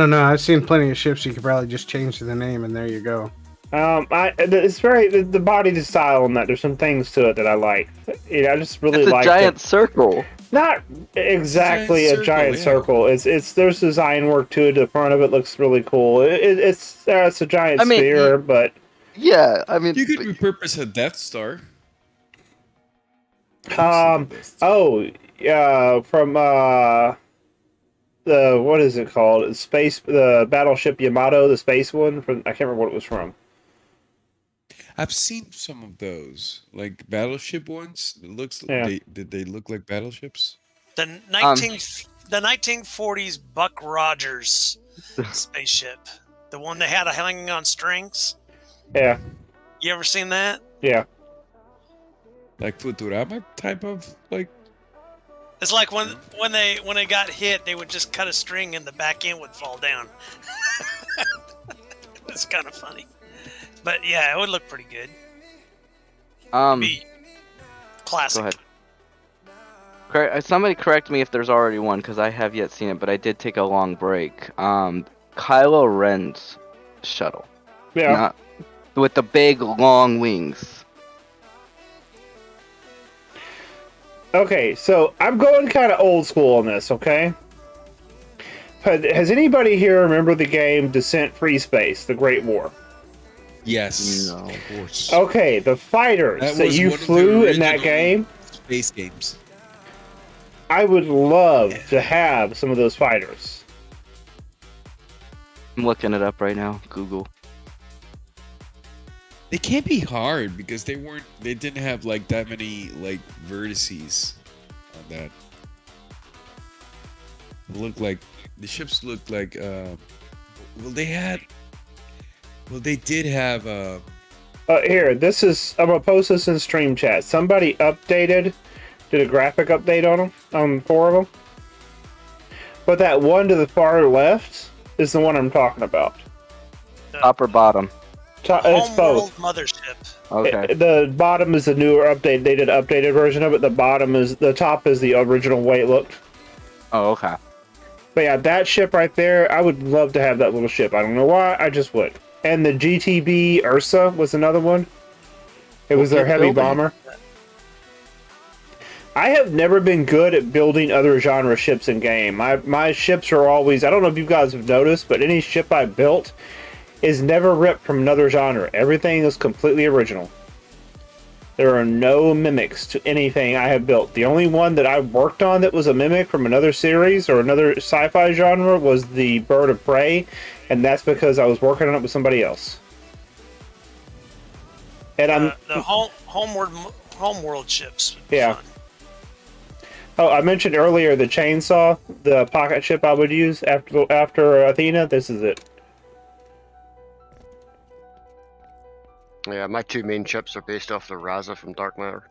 know. I've seen plenty of ships. You could probably just change the name, and there you go. It's very the body, the style, and that there's some things to it that I like. You know, I just really It's a like giant circle. Not exactly a giant yeah. circle. It's there's design work to it. The front of it looks really cool. It's a giant I mean, sphere, but Yeah, I mean, You could repurpose a Death Star. from the what is it called? The Battleship Yamato, the space one. From I can't remember what it was from. I've seen some of those, like battleship ones. It looks. Yeah. Did they look like battleships? The 1940s Buck Rogers spaceship, the one they had hanging on strings. Yeah, You ever seen that? yeah. Like Futurama type of like. It's like when they got hit, they would just cut a string and the back end would fall down. It's kind of funny, but yeah, it would look pretty good. Be classic. Go ahead. Somebody correct me if there's already one, because I have yet seen it, but I did take a long break. Kylo Ren's shuttle. Yeah. Not, with the big, long wings. Okay, so I'm going kind of old school on this, okay? But has anybody here remember the game Descent Free Space, The Great War? Yes, No. of course. Okay, the fighters that was you one of the flew in that original game, Space games. I would love to have some of those fighters. I'm looking it up right now. Google. They can't be hard because they didn't have like that many like vertices on that. The ships looked like they did have Here, I'm gonna post this in stream chat. Somebody did a graphic update on them, on 4 of them. But that one to the far left is the one I'm talking about. Top or bottom? It's both. Mothership. Okay. The bottom is the newer update. They did an updated version of it. The top is the original way it looked. Oh, okay. But yeah, that ship right there, I would love to have that little ship. I don't know why, I just would. And the GTB Ursa was another one. It was their heavy bomber. I have never been good at building other genre ships in game. My ships are always, I don't know if you guys have noticed, but any ship I built is never ripped from another genre. Everything is completely original. There are no mimics to anything I have built. The only one that I worked on that was a mimic from another series or another sci-fi genre was the Bird of Prey, and that's because I was working on it with somebody else. And The homeworld ships. Yeah. Fun. Oh, I mentioned earlier the chainsaw, the pocket ship I would use after Athena. This is it. Yeah, my 2 main ships are based off the Raza from Dark Matter.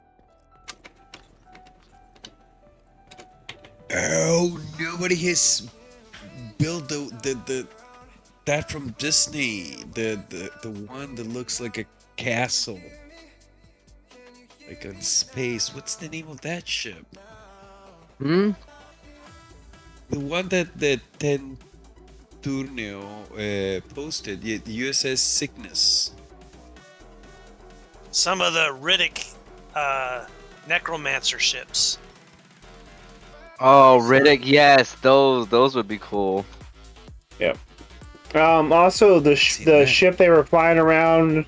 oh, nobody has built that from Disney. The one that looks like a castle. Like in space. What's the name of that ship? Hmm. The one that Ten Turneo posted, the USS Cygnus. Some of the Riddick necromancer ships. Oh, Riddick. Yes, those would be cool. Yep. Also, the ship they were flying around,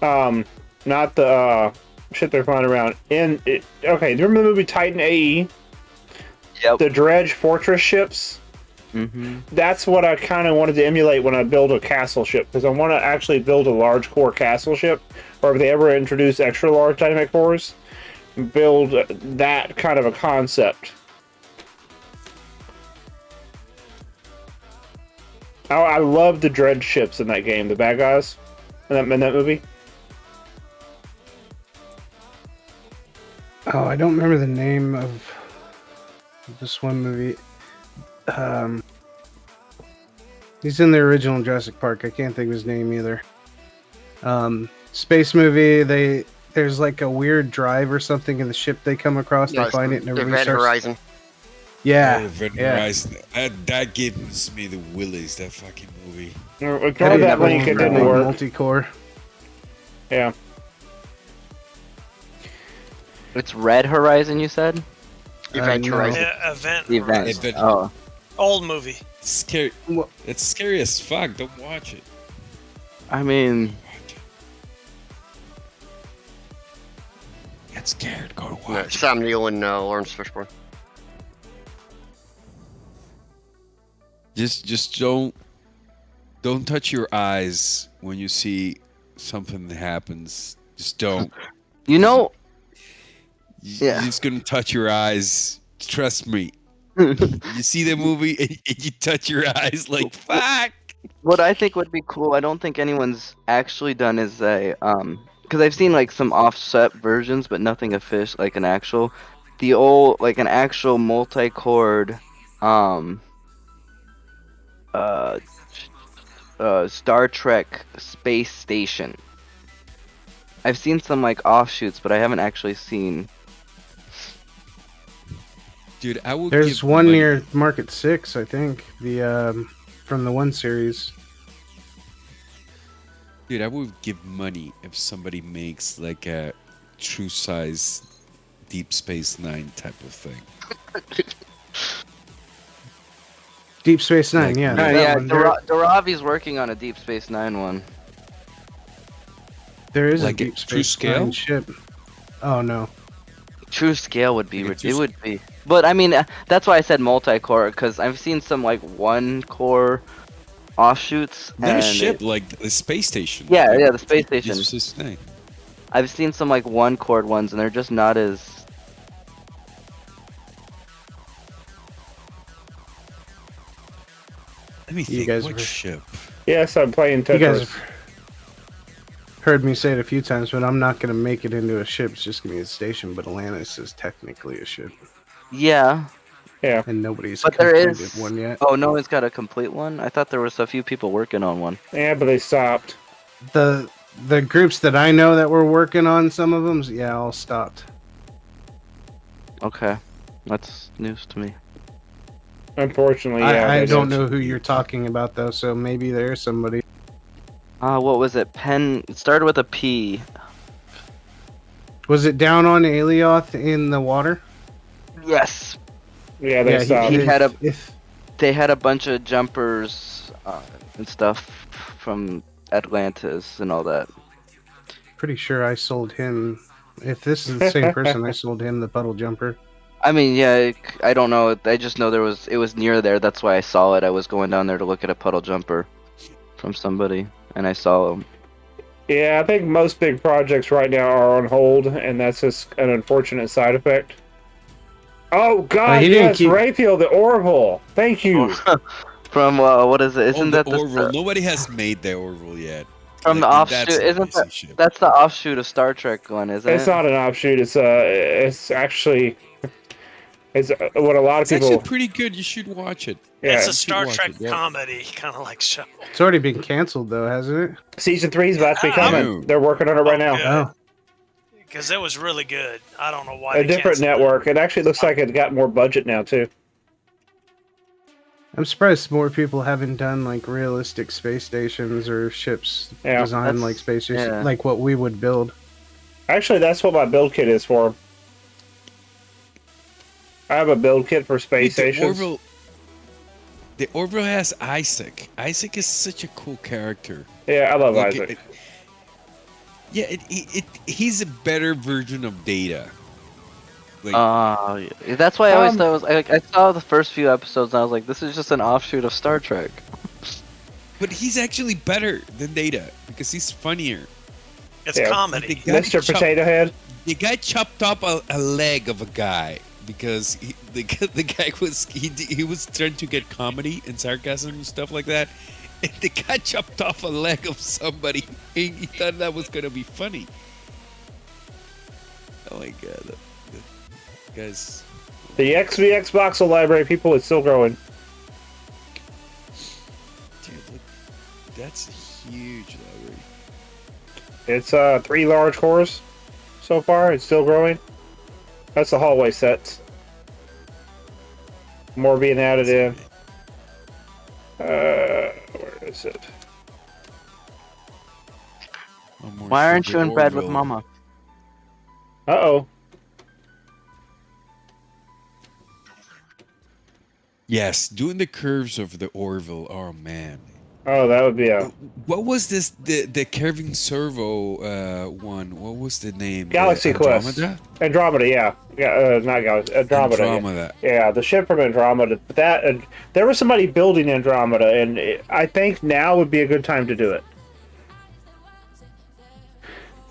not the ship they're flying around in. Okay, do you remember the movie Titan AE? Yep. The dredge fortress ships. Mm-hmm. That's what I kind of wanted to emulate when I build a castle ship, because I want to actually build a large core castle ship, or if they ever introduce extra large dynamic cores, build that kind of a concept. I love the dredge ships in that game, the bad guys in that movie. Oh, I don't remember the name of this one movie. He's in the original Jurassic Park. I can't think of his name either. Space movie. There's like a weird drive or something in the ship they come across. They find it and everybody Event starts. Horizon. Yeah, Event yeah. Horizon. That gives me the willies. That fucking movie. Ignore that link, it didn't work. Multi-core. Yeah. It's Red Horizon, you said? Event no. Horizon. Yeah, Event. Event. Horizon. Oh. Old movie. Scary. It's scary as fuck. Don't watch it. I mean, Get scared. Go to No, watch. Sam Neill and Lawrence Fishburne. Just don't touch your eyes when you see something that happens. Just don't. you know, You're Yeah. just gonna touch your eyes. Trust me. You see the movie and you touch your eyes like fuck. what I think would be cool, I don't think anyone's actually done is because I've seen like some offset versions, but nothing official, like an actual, an actual multi-cored, Star Trek space station. I've seen some like offshoots, but I haven't actually seen. Dude, I will. There's give one money. near Market 6, I think. The from the one series. Dude, I would give money if somebody makes like a true size Deep Space Nine type of thing. Deep Space Nine, Like, yeah. yeah, that Yeah, one. There, Daravi's working on a Deep Space Nine one. there is like a a Deep true Space scale? Nine ship. Oh no. True scale would be, Like a it true would be. But I mean, that's why I said multi-core, because I've seen some like one-core offshoots. Not a and ship, like the space station. Yeah, like yeah, the space Deep station. Space Nine. I've seen some like one-core ones, and they're just not as. Let me You think. guys What were- ship? Yes, I'm playing You Tetris. guys have heard me say it a few times, but I'm not gonna make it into a ship. It's just gonna be a station. But Atlantis is technically a ship, Yeah, Yeah. and nobody's but there completed is one yet. Oh, no one's got a complete one. I thought there was a few people working on one. Yeah, but they stopped. The groups that I know that were working on some of them, yeah, all stopped. Okay, that's news to me. Unfortunately, yeah. I they don't did. know who you're talking about though, so maybe there's somebody. What was it? It started with a P. Was it down on Alioth in the water? Yes, Yeah, they stopped. he had a- If they had a bunch of jumpers and stuff from Atlantis and all that. pretty sure I sold him. If this is the same person, I sold him the puddle jumper. I mean, yeah, I don't know. I just know it was near there. That's why I saw it. I was going down there to look at a puddle jumper from somebody, and I saw him. Yeah, I think most big projects right now are on hold, and that's just an unfortunate side effect. Oh God, he didn't yes, keep- Raphael the Orville. Thank you. From what is it? Isn't the that the Orville? Nobody has made the Orville yet. from the Like, offshoot? that's Isn't amazing that ship. that's the offshoot of Star Trek one? Isn't It's it? not an offshoot. It's actually it's what a lot of It's people. actually pretty good. You should watch it. Yeah, It's a you should Star watch Trek it, yeah. comedy, kind of like show. It's already been canceled though, hasn't it? Season 3 is about to be coming. No. They're working on it right now. Oh, Because it was really good. I don't know why. A they different canceled it. network. It actually looks like it got more budget now too. I'm surprised more people haven't done like realistic space stations or ships Yeah. designed That's- like space stations, yeah. like what we would build. Actually, that's what my build kit is for. I have a build kit for space Dude, stations. The Orville has Isaac. Isaac is such a cool character. Yeah, I love Like, Isaac. He's a better version of Data. Like, Yeah. That's why I always Um, thought it was. I saw the first few episodes, and I was like, "This is just an offshoot of Star Trek." but he's actually better than Data because he's funnier. It's Yeah. comedy. The guy Mr. chopped- Potato Head. The guy chopped up a leg of a guy because the guy he was trying to get comedy and sarcasm and stuff like that. And the guy chopped off a leg of somebody and he thought that was gonna be funny. Oh my god, that guy's The XVX voxel library, people, is still growing. dude. Look, that's a huge library. It's 3 large cores so far. It's still growing. That's the hallway sets. More being added in. Where is it? One more Why aren't for you the in bed with Orville. Mama? Uh-oh. Yes, doing the curves of the Orville. Oh man. Oh, that would be a What was this? The curving servo one. What was the name? Galaxy Quest. Andromeda, yeah. Not Galaxy. Andromeda. yeah. Andromeda. Yeah, the ship from Andromeda. But that there was somebody building Andromeda, and I think now would be a good time to do it.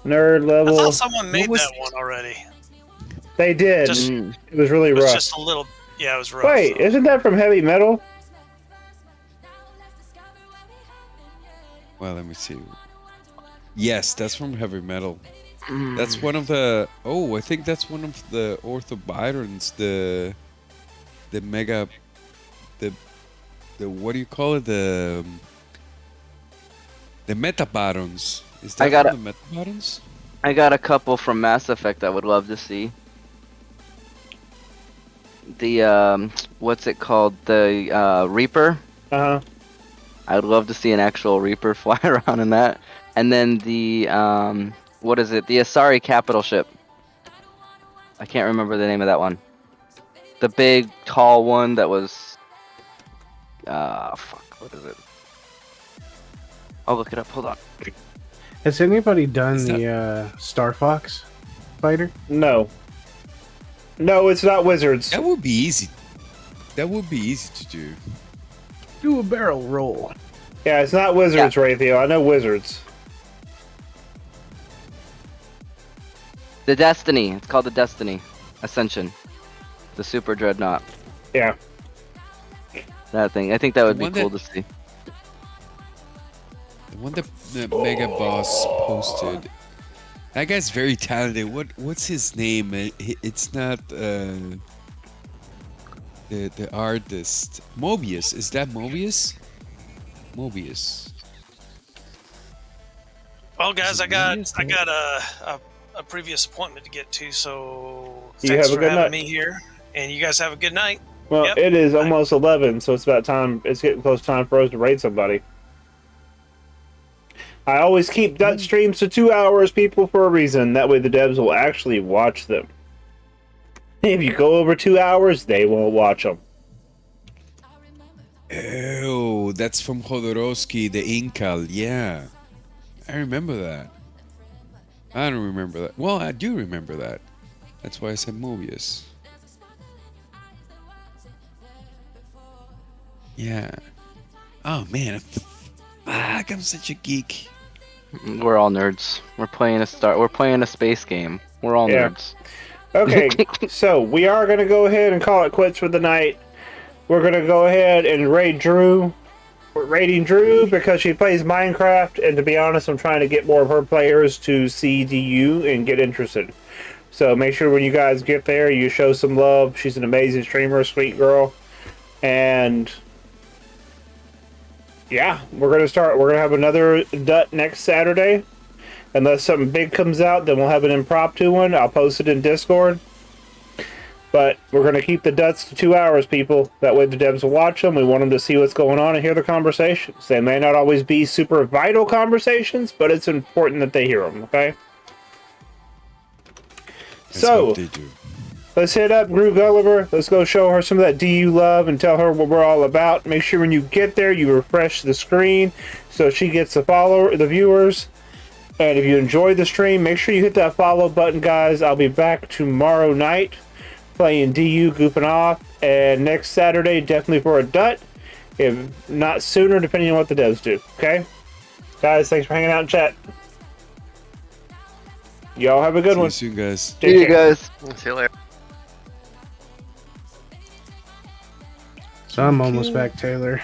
Nerd I level. thought someone made was- that one already. They did. Just- Mm. It was really It was rough. just a little. Yeah, it was rough. Wait, so. isn't that from Heavy Metal? Well, let me see. Yes, that's from Heavy Metal. Mm. That's one of the. Oh, I think that's one of the Orthobyrons. The mega. The what do you call it? The Metabarons. Is that I got one of the Metabarons? I got a couple from Mass Effect I would love to see. The what's it called? The Reaper. Uh-huh. I would love to see an actual Reaper fly around in that. And then the what is it? The Asari capital ship. I can't remember the name of that one. The big, tall one that was. Fuck. What is it? I'll look it up. Hold on. Has anybody done Is the Star Fox fighter? No. No, it's not Wizards. That would be easy. That would be easy to do. Do a barrel roll. Yeah, it's not Wizards, Raytheon. I know Wizards. The Destiny. It's called the Destiny Ascension. The Super Dreadnought. Yeah. That thing. I think that would The be one cool that- to see. The one that the Mega Boss posted. That guy's very talented. What's his name? It's not the artist. Mobius. Is that Mobius? Mobius. Well, guys, Is it I got Mobius, I though? got a previous appointment to get to, so You thanks have a for good having night. me here, and you guys have a good night. Well, Yep. it is almost 11, so it's about time. It's getting close time for us to raid somebody. I always keep Dutch streams to 2 hours, people, for a reason. That way the devs will actually watch them. If you go over 2 hours, they won't watch them. Oh, that's from Jodorowsky, the Incal. Yeah. I remember that. I don't remember that. Well, I do remember that. That's why I said Mobius. Yeah. Oh, man. Fuck, I'm such a geek. We're all nerds. We're playing a space game. We're all Yeah. nerds. Okay, so we are going to go ahead and call it quits for the night. We're going to go ahead and raid Drew. We're raiding Drew because she plays Minecraft, and to be honest, I'm trying to get more of her players to see DU and get interested. So make sure when you guys get there, you show some love. She's an amazing streamer, sweet girl. And yeah, we're going to have another DUT next Saturday. Unless something big comes out, then we'll have an impromptu one. I'll post it in Discord. But we're going to keep the DUTs to 2 hours, people. That way the devs will watch them. We want them to see what's going on and hear the conversations. They may not always be super vital conversations, but it's important that they hear them, okay? That's So, what they do. let's hit up Gru Gulliver. Let's go show her some of that DU love and tell her what we're all about. Make sure when you get there, you refresh the screen so she gets the viewers. And if you enjoyed the stream, make sure you hit that follow button, guys. I'll be back tomorrow night playing DU, goofing off. And next Saturday, definitely for a DUT. If not sooner, depending on what the devs do. Okay? Guys, thanks for hanging out in chat. Y'all have a good See one. you soon, guys. Take See you care. guys. See you later. So I'm almost back, Taylor.